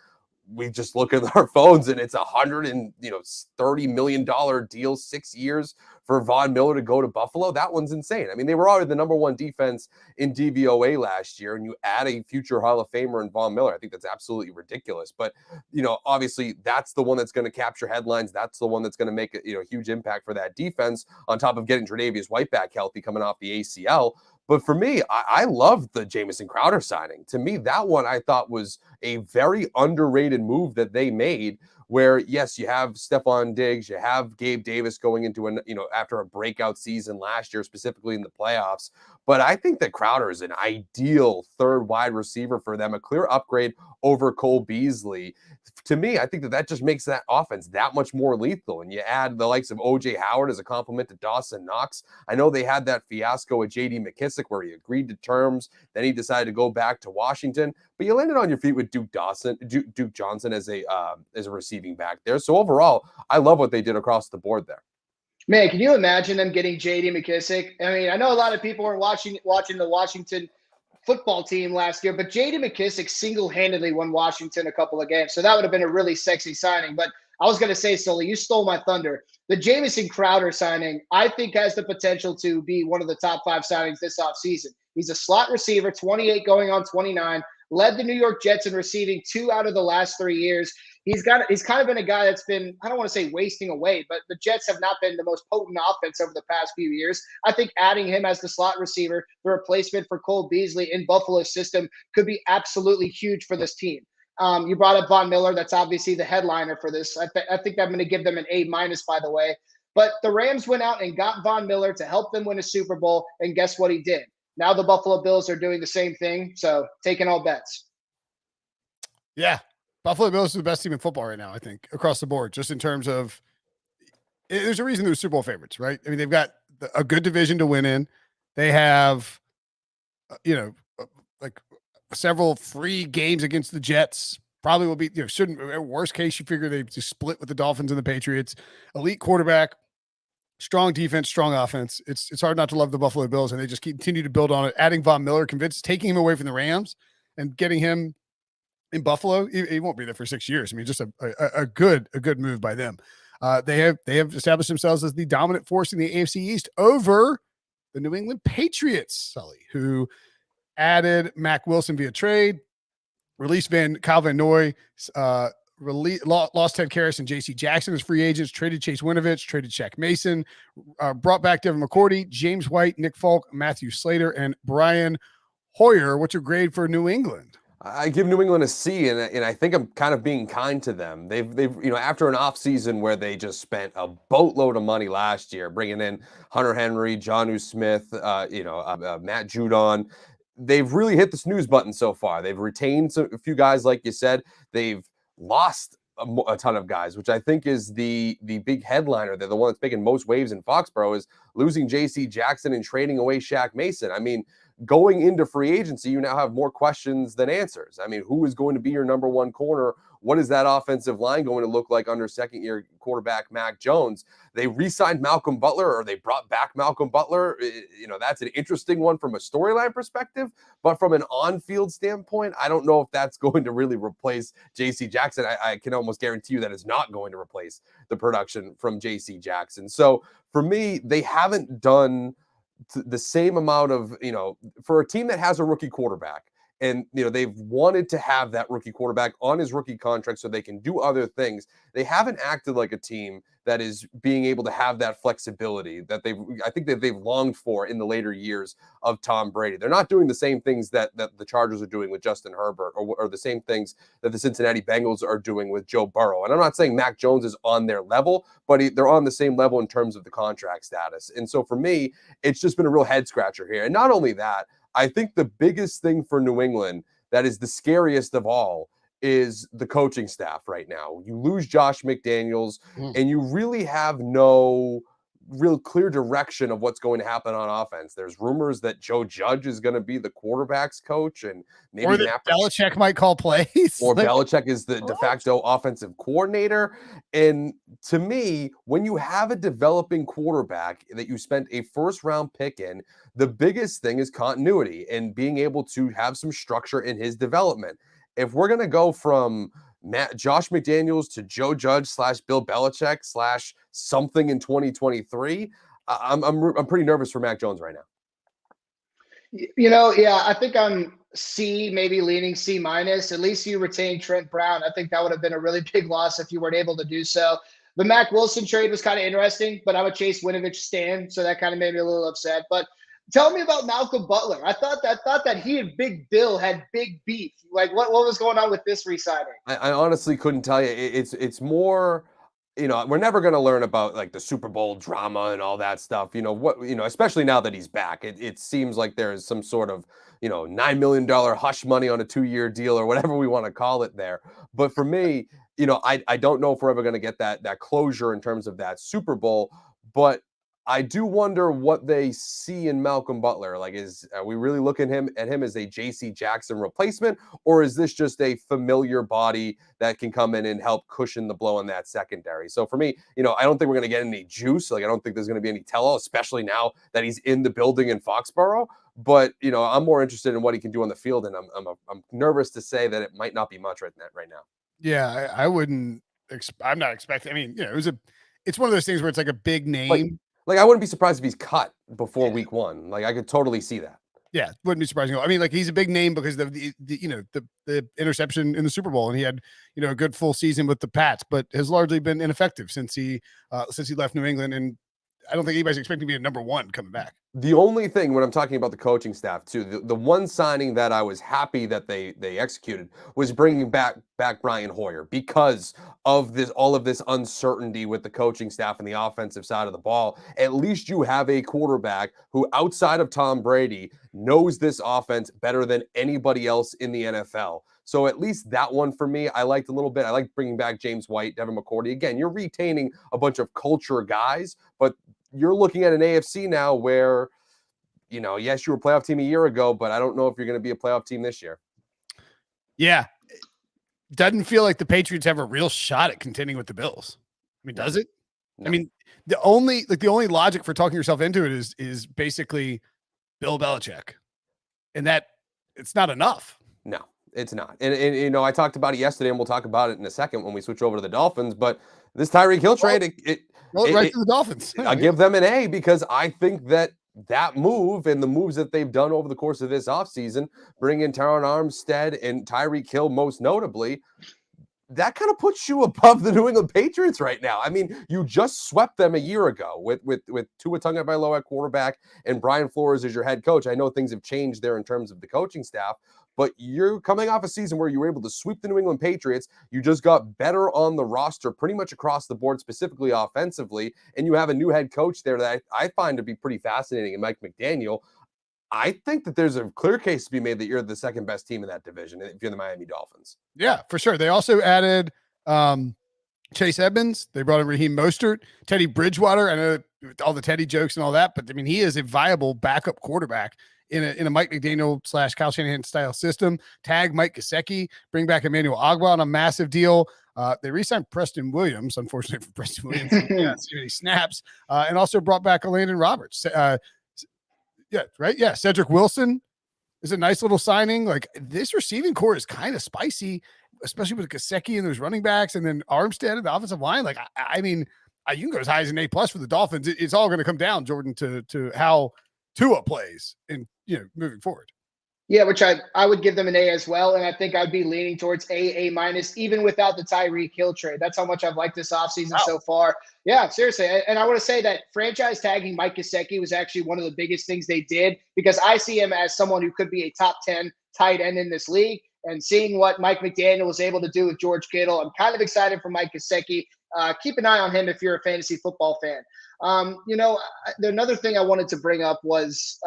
we just look at our phones and it's $130 million deal, 6 years for Von Miller to go to Buffalo. That one's insane. I mean, they were already the number one defense in DVOA last year, and you add a future Hall of Famer in Von Miller. I think that's absolutely ridiculous. But, obviously that's the one that's going to capture headlines. That's the one that's going to make a huge impact for that defense, on top of getting Tre'Davious White back healthy coming off the ACL. But for me, I love the Jamison Crowder signing. To me, that one I thought was a very underrated move that they made, where, yes, you have Stephon Diggs, you have Gabe Davis going into after a breakout season last year, specifically in the playoffs. But I think that Crowder is an ideal third wide receiver for them, a clear upgrade over Cole Beasley. To me, I think that just makes that offense that much more lethal. And you add the likes of O.J. Howard as a complement to Dawson Knox. I know they had that fiasco with J.D. McKissick where he agreed to terms, then he decided to go back to Washington. But you landed on your feet with Duke Johnson as a receiving back there. So overall, I love what they did across the board there. Man, can you imagine them getting J.D. McKissick? I mean, I know a lot of people were watching the Washington football team last year, but J.D. McKissick single-handedly won Washington a couple of games. So that would have been a really sexy signing. But I was going to say, Sully, you stole my thunder. The Jamison Crowder signing, I think, has the potential to be one of the top 5 signings this offseason. He's a slot receiver, 28 going on 29, led the New York Jets in receiving 2 out of the last 3 years. He's kind of been a guy that's been, I don't want to say wasting away, but the Jets have not been the most potent offense over the past few years. I think adding him as the slot receiver, the replacement for Cole Beasley in Buffalo's system, could be absolutely huge for this team. You brought up Von Miller. That's obviously the headliner for this. I think I'm going to give them an A-, by the way. But the Rams went out and got Von Miller to help them win a Super Bowl, and guess what he did? Now the Buffalo Bills are doing the same thing, so taking all bets. Yeah. Buffalo Bills are the best team in football right now, I think, across the board, just in terms of there's a reason they're Super Bowl favorites, right? I mean, they've got a good division to win in. They have, several free games against the Jets. Probably will be, shouldn't, worst case, you figure they just split with the Dolphins and the Patriots. Elite quarterback, strong defense, strong offense. It's hard not to love the Buffalo Bills, and they just continue to build on it. Adding Von Miller, taking him away from the Rams and getting him in Buffalo, he won't be there for 6 years. I mean, just a good move by them. They have established themselves as the dominant force in the AFC East over the New England Patriots, Sully, who added Mac Wilson via trade, released Kyle Van Noy, lost Ted Karras and J.C. Jackson as free agents, traded Chase Winovich, traded Shaq Mason, brought back Devin McCourty, James White, Nick Folk, Matthew Slater, and Brian Hoyer. What's your grade for New England? I give New England a C, and I think I'm kind of being kind to them. They've after an offseason where they just spent a boatload of money last year, bringing in Hunter Henry, Jonnu Smith, Matt Judon, they've really hit the snooze button so far. They've retained a few guys, like you said. They've lost a ton of guys, which I think is the big headliner. They're the one that's making most waves in Foxborough is losing J.C. Jackson and trading away Shaq Mason. I mean, going into free agency, you now have more questions than answers. I mean, who is going to be your number one corner? What is that offensive line going to look like under second-year quarterback Mac Jones? They re-signed Malcolm Butler, or they brought back Malcolm Butler. That's an interesting one from a storyline perspective. But from an on-field standpoint, I don't know if that's going to really replace J.C. Jackson. I can almost guarantee you that it's not going to replace the production from J.C. Jackson. So for me, they haven't done the same amount of, for a team that has a rookie quarterback, and they've wanted to have that rookie quarterback on his rookie contract so they can do other things. They haven't acted like a team that is being able to have that flexibility that I think they've longed for in the later years of Tom Brady. They're not doing the same things that the Chargers are doing with Justin Herbert, or the same things that the Cincinnati Bengals are doing with Joe Burrow. And I'm not saying Mac Jones is on their level, but they're on the same level in terms of the contract status. And so for me, it's just been a real head scratcher here. And not only that, I think the biggest thing for New England that is the scariest of all is the coaching staff right now. You lose Josh McDaniels, and you really have no real clear direction of what's going to happen on offense. There's rumors that Joe Judge is going to be the quarterback's coach, and maybe or that Belichick might call plays. Or Belichick is the de facto offensive coordinator. And to me, when you have a developing quarterback that you spent a first-round pick in, the biggest thing is continuity and being able to have some structure in his development. If we're going to go from Josh McDaniels to Joe Judge / Bill Belichick / something in 2023, I'm pretty nervous for Mac Jones right now. I think I'm C, maybe leaning C-. At least you retain Trent Brown. I think that would have been a really big loss if you weren't able to do so. The Mac Wilson trade was kind of interesting, but I'm a Chase Winovich stan, so that kind of made me a little upset. But tell me about Malcolm Butler. I thought that he and Big Bill had big beef. Like, what was going on with this re-signing? I honestly couldn't tell you. It's more, we're never going to learn about like the Super Bowl drama and all that stuff. Especially now that he's back, it seems like there is some sort of, $9 million hush money on a 2-year deal or whatever we want to call it there. But for me, I don't know if we're ever going to get that closure in terms of that Super Bowl, but I do wonder what they see in Malcolm Butler. Like, are we really looking at him as a J.C. Jackson replacement, or is this just a familiar body that can come in and help cushion the blow in that secondary? So for me, I don't think we're going to get any juice. Like, I don't think there's going to be any tell-all, especially now that he's in the building in Foxborough. But I'm more interested in what he can do on the field, and I'm nervous to say that it might not be much right now. Yeah, I wouldn't. I'm not expecting. I mean, it's one of those things where it's like a big name. Like, I wouldn't be surprised if he's cut before week 1. Like, I could totally see that. Yeah, wouldn't be surprising. I mean, like, he's a big name because of the interception in the Super Bowl, and he had a good full season with the Pats, but has largely been ineffective since he left New England. And I don't think anybody's expecting to be a number one coming back. The only thing when I'm talking about the coaching staff too, the one signing that I was happy that they executed was bringing back Brian Hoyer because of all of this uncertainty with the coaching staff and the offensive side of the ball. At least you have a quarterback who, outside of Tom Brady, knows this offense better than anybody else in the NFL. So at least that one for me, I liked a little bit. I liked bringing back James White, Devin McCourty. Again, you're retaining a bunch of culture guys, but you're looking at an AFC now where, yes, you were a playoff team a year ago, but I don't know if you're going to be a playoff team this year. Yeah. Doesn't feel like the Patriots have a real shot at contending with the Bills. I mean, does it? No. I mean, the only logic for talking yourself into it is basically Bill Belichick. And that it's not enough. No, it's not. And I talked about it yesterday, and we'll talk about it in a second when we switch over to the Dolphins, but this Tyreek Hill trade, right to the Dolphins. I give them an A because I think that that move and the moves that they've done over the course of this offseason, bring in Taron Armstead and Tyreek Hill most notably, that kind of puts you above the New England Patriots right now. I mean, you just swept them a year ago with Tua Tagovailoa at quarterback and Brian Flores as your head coach. I know things have changed there in terms of the coaching staff, but you're coming off a season where you were able to sweep the New England Patriots. You just got better on the roster pretty much across the board, specifically offensively, and you have a new head coach there that I find to be pretty fascinating, and Mike McDaniel. I think that there's a clear case to be made that you're the second best team in that division if you're the Miami Dolphins. Yeah, for sure. They also added Chase Edmonds. They brought in Raheem Mostert, Teddy Bridgewater. I know all the Teddy jokes and all that, but I mean, he is a viable backup quarterback in a Mike McDaniel / Kyle Shanahan style system. Tag Mike Gesicki, bring back Emmanuel Ogbah on a massive deal. They re-signed Preston Williams, unfortunately for Preston Williams, yeah, see many snaps, and also brought back Landon Roberts. Yeah, right. Yeah, Cedric Wilson is a nice little signing. Like, this receiving core is kind of spicy, especially with Gesicki and those running backs, and then Armstead and the offensive line. Like, I mean, you can go as high as an A+ for the Dolphins. It's all going to come down, Jordan, to how Tua plays and moving forward. Yeah, which I would give them an A as well. And I think I'd be leaning towards A-, even without the Tyreek Hill trade. That's how much I've liked this offseason so far. Yeah, seriously. And I want to say that franchise tagging Mike Gesicki was actually one of the biggest things they did, because I see him as someone who could be a top 10 tight end in this league. And seeing what Mike McDaniel was able to do with George Kittle, I'm kind of excited for Mike Gesicki. Keep an eye on him if you're a fantasy football fan. Another thing I wanted to bring up was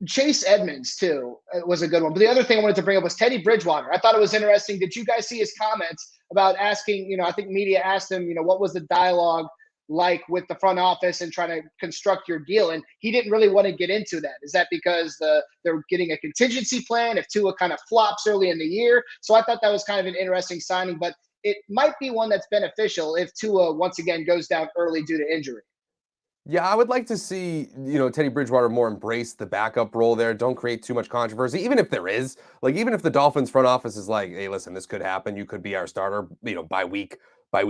Chase Edmonds, too, was a good one. But the other thing I wanted to bring up was Teddy Bridgewater. I thought it was interesting. Did you guys see his comments about asking, I think media asked him, what was the dialogue like with the front office and trying to construct your deal? And he didn't really want to get into that. Is that because they're getting a contingency plan if Tua kind of flops early in the year? So I thought that was kind of an interesting signing, but it might be one that's beneficial if Tua once again goes down early due to injury. Yeah, I would like to see, Teddy Bridgewater more embrace the backup role there. Don't create too much controversy, even if there is. Like, even if the Dolphins front office is like, hey, listen, this could happen. You could be our starter, by week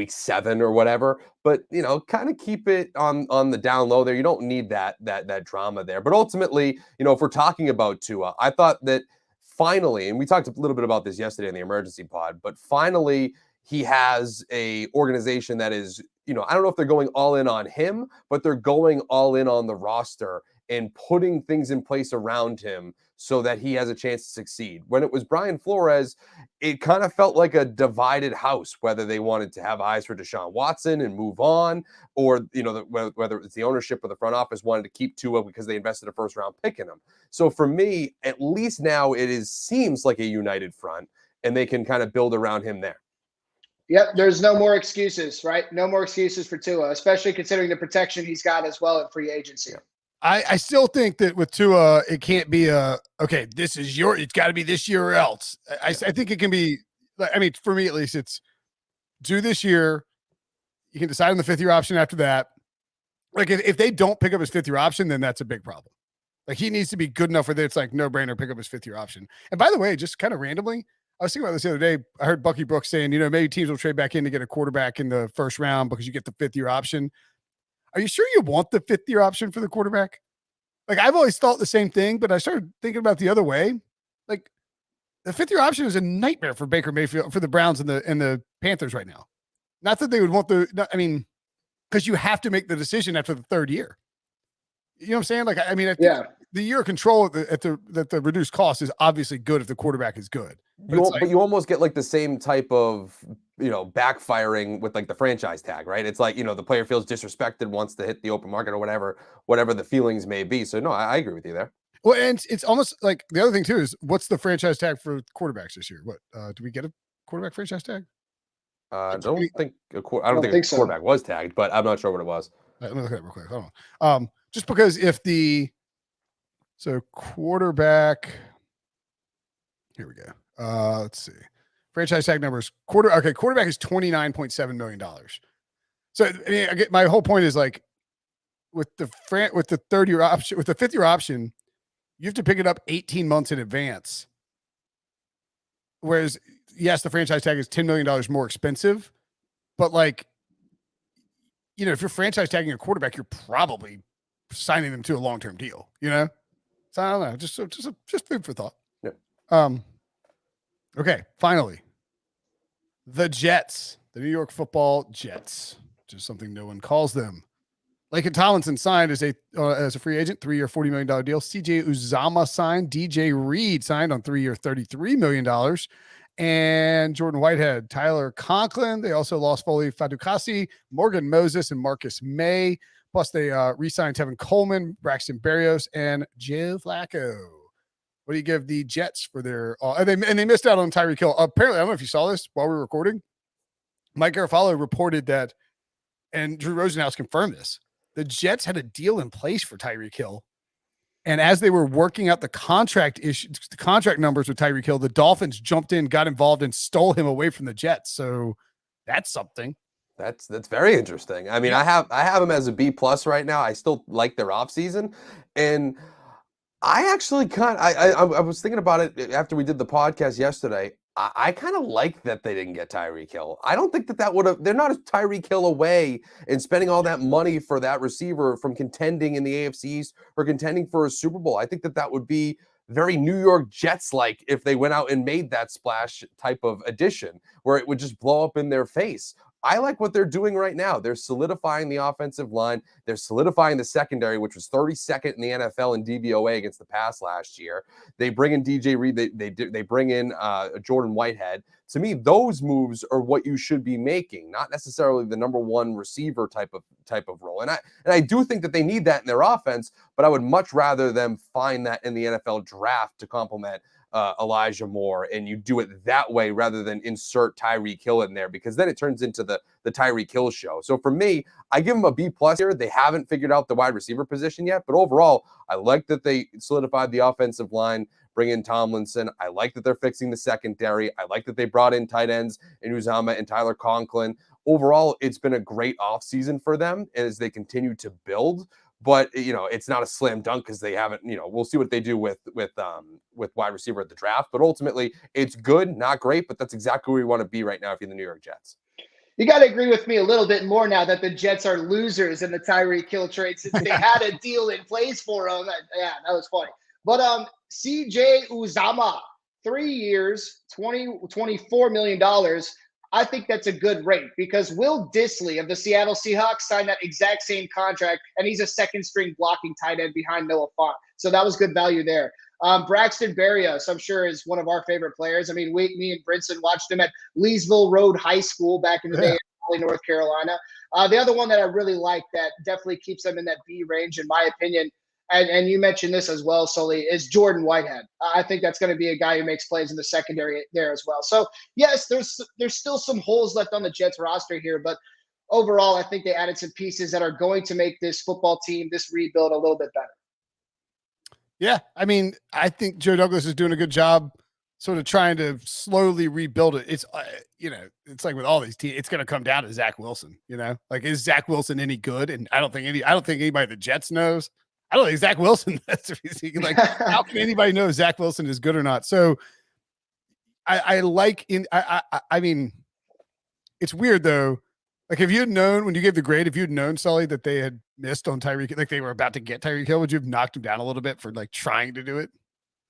7 or whatever. But, kind of keep it on the down low there. You don't need that drama there. But ultimately, if we're talking about Tua, I thought that finally, and we talked a little bit about this yesterday in the emergency pod, but finally he has a organization that is, I don't know if they're going all in on him, but they're going all in on the roster and putting things in place around him so that he has a chance to succeed. When it was Brian Flores, it kind of felt like a divided house, whether they wanted to have eyes for Deshaun Watson and move on, or, whether it's the ownership or the front office wanted to keep Tua because they invested a first-round pick in him. So for me, at least now seems like a united front, and they can kind of build around him there. Yep, there's no more excuses, right? No more excuses for Tua, especially considering the protection he's got as well at free agency. I still think that with Tua, it can't be it's got to be this year or else. I think it can be, for me at least, it's do this year. You can decide on the 5th year option after that. Like, if they don't pick up his 5th year option, then that's a big problem. Like, he needs to be good enough where it's like no brainer, pick up his 5th year option. And by the way, just kind of randomly, I was thinking about this the other day. I heard Bucky Brooks saying, maybe teams will trade back in to get a quarterback in the first round because you get the 5th year option. Are you sure you want the 5th year option for the quarterback? Like, I've always thought the same thing, but I started thinking about the other way. Like, the 5th year option is a nightmare for Baker Mayfield, for the Browns and the Panthers right now. Not that they would want because you have to make the decision after the 3rd year. You know what I'm saying? Like, I think the year of control at the reduced cost is obviously good if the quarterback is good. But you almost get like the same type of, backfiring with like the franchise tag, right? It's like, the player feels disrespected, wants to hit the open market or whatever the feelings may be. So no, I agree with you there. Well, and it's almost like the other thing too is what's the franchise tag for quarterbacks this year? What do we get a quarterback franchise tag? I don't think a quarterback was tagged, but I'm not sure what it was. Let me look at it real quick. Hold on. Just because quarterback, here we go. Let's see. Franchise tag numbers. Quarterback is $29.7 million. So my whole point is, like, with the 3rd year option, with the 5th year option, you have to pick it up 18 months in advance. Whereas, yes, the franchise tag is $10 million more expensive, but, like, if you're franchise tagging a quarterback, you're probably signing them to a long-term deal, you know? So I don't know, just food for thought. Yeah. Okay, finally. The Jets, the New York Football Jets, which is something no one calls them. Laken Tomlinson signed as a free agent, 3-year, $40 million deal. CJ Uzama signed. DJ Reed signed on 3-year, $33 million. And Jordan Whitehead, Tyler Conklin. They also lost Foley Fadukasi, Morgan Moses, and Marcus May. Plus, they re-signed Tevin Coleman, Braxton Berrios, and Joe Flacco. What do you give the Jets for their and they missed out on Tyreek Hill? Apparently, I don't know if you saw this while we were recording. Mike Garafolo reported that, and Drew Rosenhaus confirmed this. The Jets had a deal in place for Tyreek Hill. And as they were working out the contract numbers with Tyreek Hill, the Dolphins jumped in, got involved, and stole him away from the Jets. So that's something. That's very interesting. I mean, yeah. I have him as a B+ right now. I still like their offseason. And I actually I was thinking about it after we did the podcast yesterday. I kind of like that they didn't get Tyreek Hill. I don't think that would have, they're not a Tyreek Hill away and spending all that money for that receiver from contending in the AFC East or contending for a Super Bowl. I think that would be very New York Jets-like if they went out and made that splash type of addition where it would just blow up in their face. I like what they're doing right now. They're solidifying the offensive line. They're solidifying the secondary, which was 32nd in the NFL in DVOA against the pass last year. They bring in DJ Reed. They bring in Jordan Whitehead. To me, those moves are what you should be making, not necessarily the number one receiver type of role. And I do think that they need that in their offense, but I would much rather them find that in the NFL draft to complement Elijah Moore, and you do it that way rather than insert Tyreek Hill in there, because then it turns into the Tyreek Hill show. So for me, I give them a B+ here. They haven't figured out the wide receiver position yet, but overall, I like that they solidified the offensive line, bring in Tomlinson. I like that they're fixing the secondary. I like that they brought in tight ends in Uzama and Tyler Conklin. Overall, it's been a great offseason for them as they continue to build. But, you know, it's not a slam dunk because they haven't, you know, we'll see what they do with wide receiver at the draft. But ultimately, it's good, not great, but that's exactly where we want to be right now if you're the New York Jets. You got to agree with me a little bit more now that the Jets are losers in the Tyreek Hill trade since they had a deal in place for him. Yeah, that was funny. But CJ Uzama, 3 years, $24 million. I think that's a good rate because Will Dissly of the Seattle Seahawks signed that exact same contract, and he's a second-string blocking tight end behind Noah Fant. So that was good value there. Braxton Berrios, I'm sure, is one of our favorite players. I mean, me and Brinson watched him at Leesville Road High School back in the day in North Carolina. The other one that I really like that definitely keeps them in that B range, in my opinion, and you mentioned this as well, Sully, is Jordan Whitehead. I think that's going to be a guy who makes plays in the secondary there as well. So, yes, there's still some holes left on the Jets roster here, but overall, I think they added some pieces that are going to make this football team, this rebuild, a little bit better. Yeah, I mean, I think Joe Douglas is doing a good job sort of trying to slowly rebuild it. It's, you know, it's like with all these teams, it's going to come down to Zach Wilson, you know? Like, is Zach Wilson any good? And I don't think anybody at the Jets knows. I don't think Zach Wilson. Like, how can anybody know if Zach Wilson is good or not? So, I mean, it's weird though. Like, if you had known when you gave the grade, if you'd known, Sully, that they had missed on Tyreek, like they were about to get Tyreek Hill, would you have knocked him down a little bit for like trying to do it?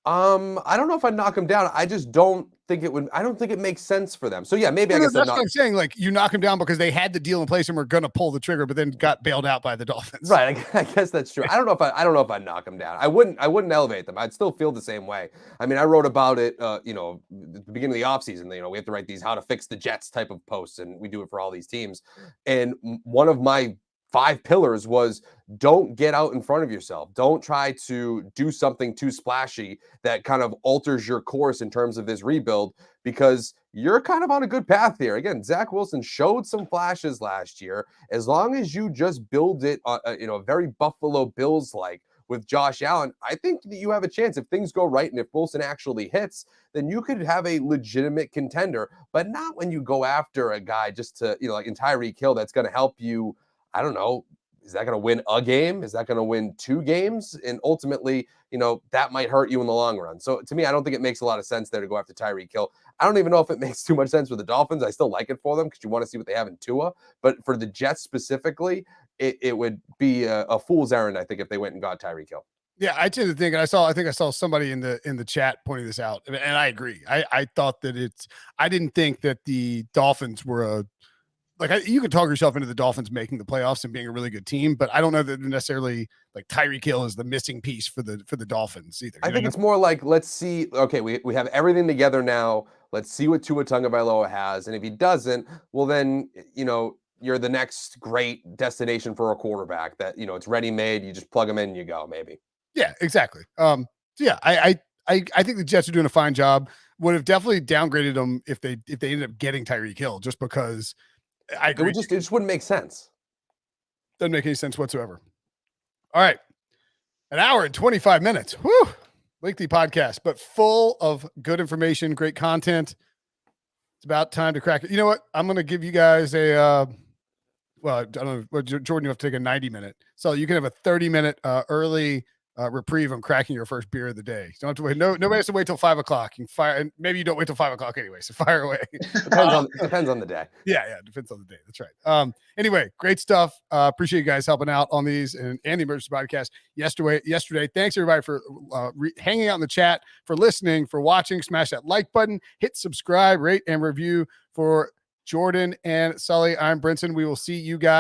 I don't know if I'd knock him down. I just don't think it would. I don't think it makes sense for them. So yeah, maybe I guess that's what I'm saying. Like, you knock him down because they had the deal in place and were going to pull the trigger, but then got bailed out by the Dolphins. Right. I guess that's true. I don't know if I'd knock him down. I wouldn't elevate them. I'd still feel the same way. I mean, I wrote about it. You know, at the beginning of the offseason. You know, we have to write these how to fix the Jets type of posts, and we do it for all these teams. And one of my 5 pillars was don't get out in front of yourself. Don't try to do something too splashy that kind of alters your course in terms of this rebuild, because you're kind of on a good path here. Again, Zach Wilson showed some flashes last year. As long as you just build it, you know, very Buffalo Bills-like with Josh Allen, I think that you have a chance. If things go right and if Wilson actually hits, then you could have a legitimate contender, but not when you go after a guy just to, you know, like in Tyreek Hill, that's going to help you. I don't know. Is that going to win a game? Is that going to win 2 games? And ultimately, you know, that might hurt you in the long run. So to me, I don't think it makes a lot of sense there to go after Tyreek Hill. I don't even know if it makes too much sense for the Dolphins. I still like it for them because you want to see what they have in Tua. But for the Jets specifically, it would be a fool's errand, I think, if they went and got Tyreek Hill. Yeah, I tend to think, and I think I saw somebody in the chat pointing this out, and I agree. I thought that I didn't think that the Dolphins were you could talk yourself into the Dolphins making the playoffs and being a really good team, but I don't know that necessarily like Tyreek Hill is the missing piece for the Dolphins either. I think it's more like, let's see. Okay, we have everything together now. Let's see what Tua Tagovailoa has, and if he doesn't, well then you're the next great destination for a quarterback that it's ready made. You just plug him in and you go, maybe. Yeah, exactly. So yeah, I think the Jets are doing a fine job. Would have definitely downgraded them if they ended up getting Tyreek Hill, just because I agree. It just wouldn't make sense. Doesn't make any sense whatsoever. All right. An hour and 25 minutes. Whew. Lengthy podcast, but full of good information, great content. It's about time to crack it. You know what? I'm going to give you guys I don't know. Jordan, you have to take a 90-minute. So you can have a 30-minute early reprieve on cracking your first beer of the day. You don't have to wait. Nobody has to wait till 5 o'clock. You can fire, and maybe you don't wait till 5 o'clock anyway. So fire away. Depends on the day. Yeah, depends on the day. That's right. Anyway, great stuff. Appreciate you guys helping out on these and the emergency podcast yesterday. Thanks everybody for hanging out in the chat, for listening, for watching. Smash that like button, hit subscribe, rate and review. For Jordan and Sully, I'm Brinson. We will see you guys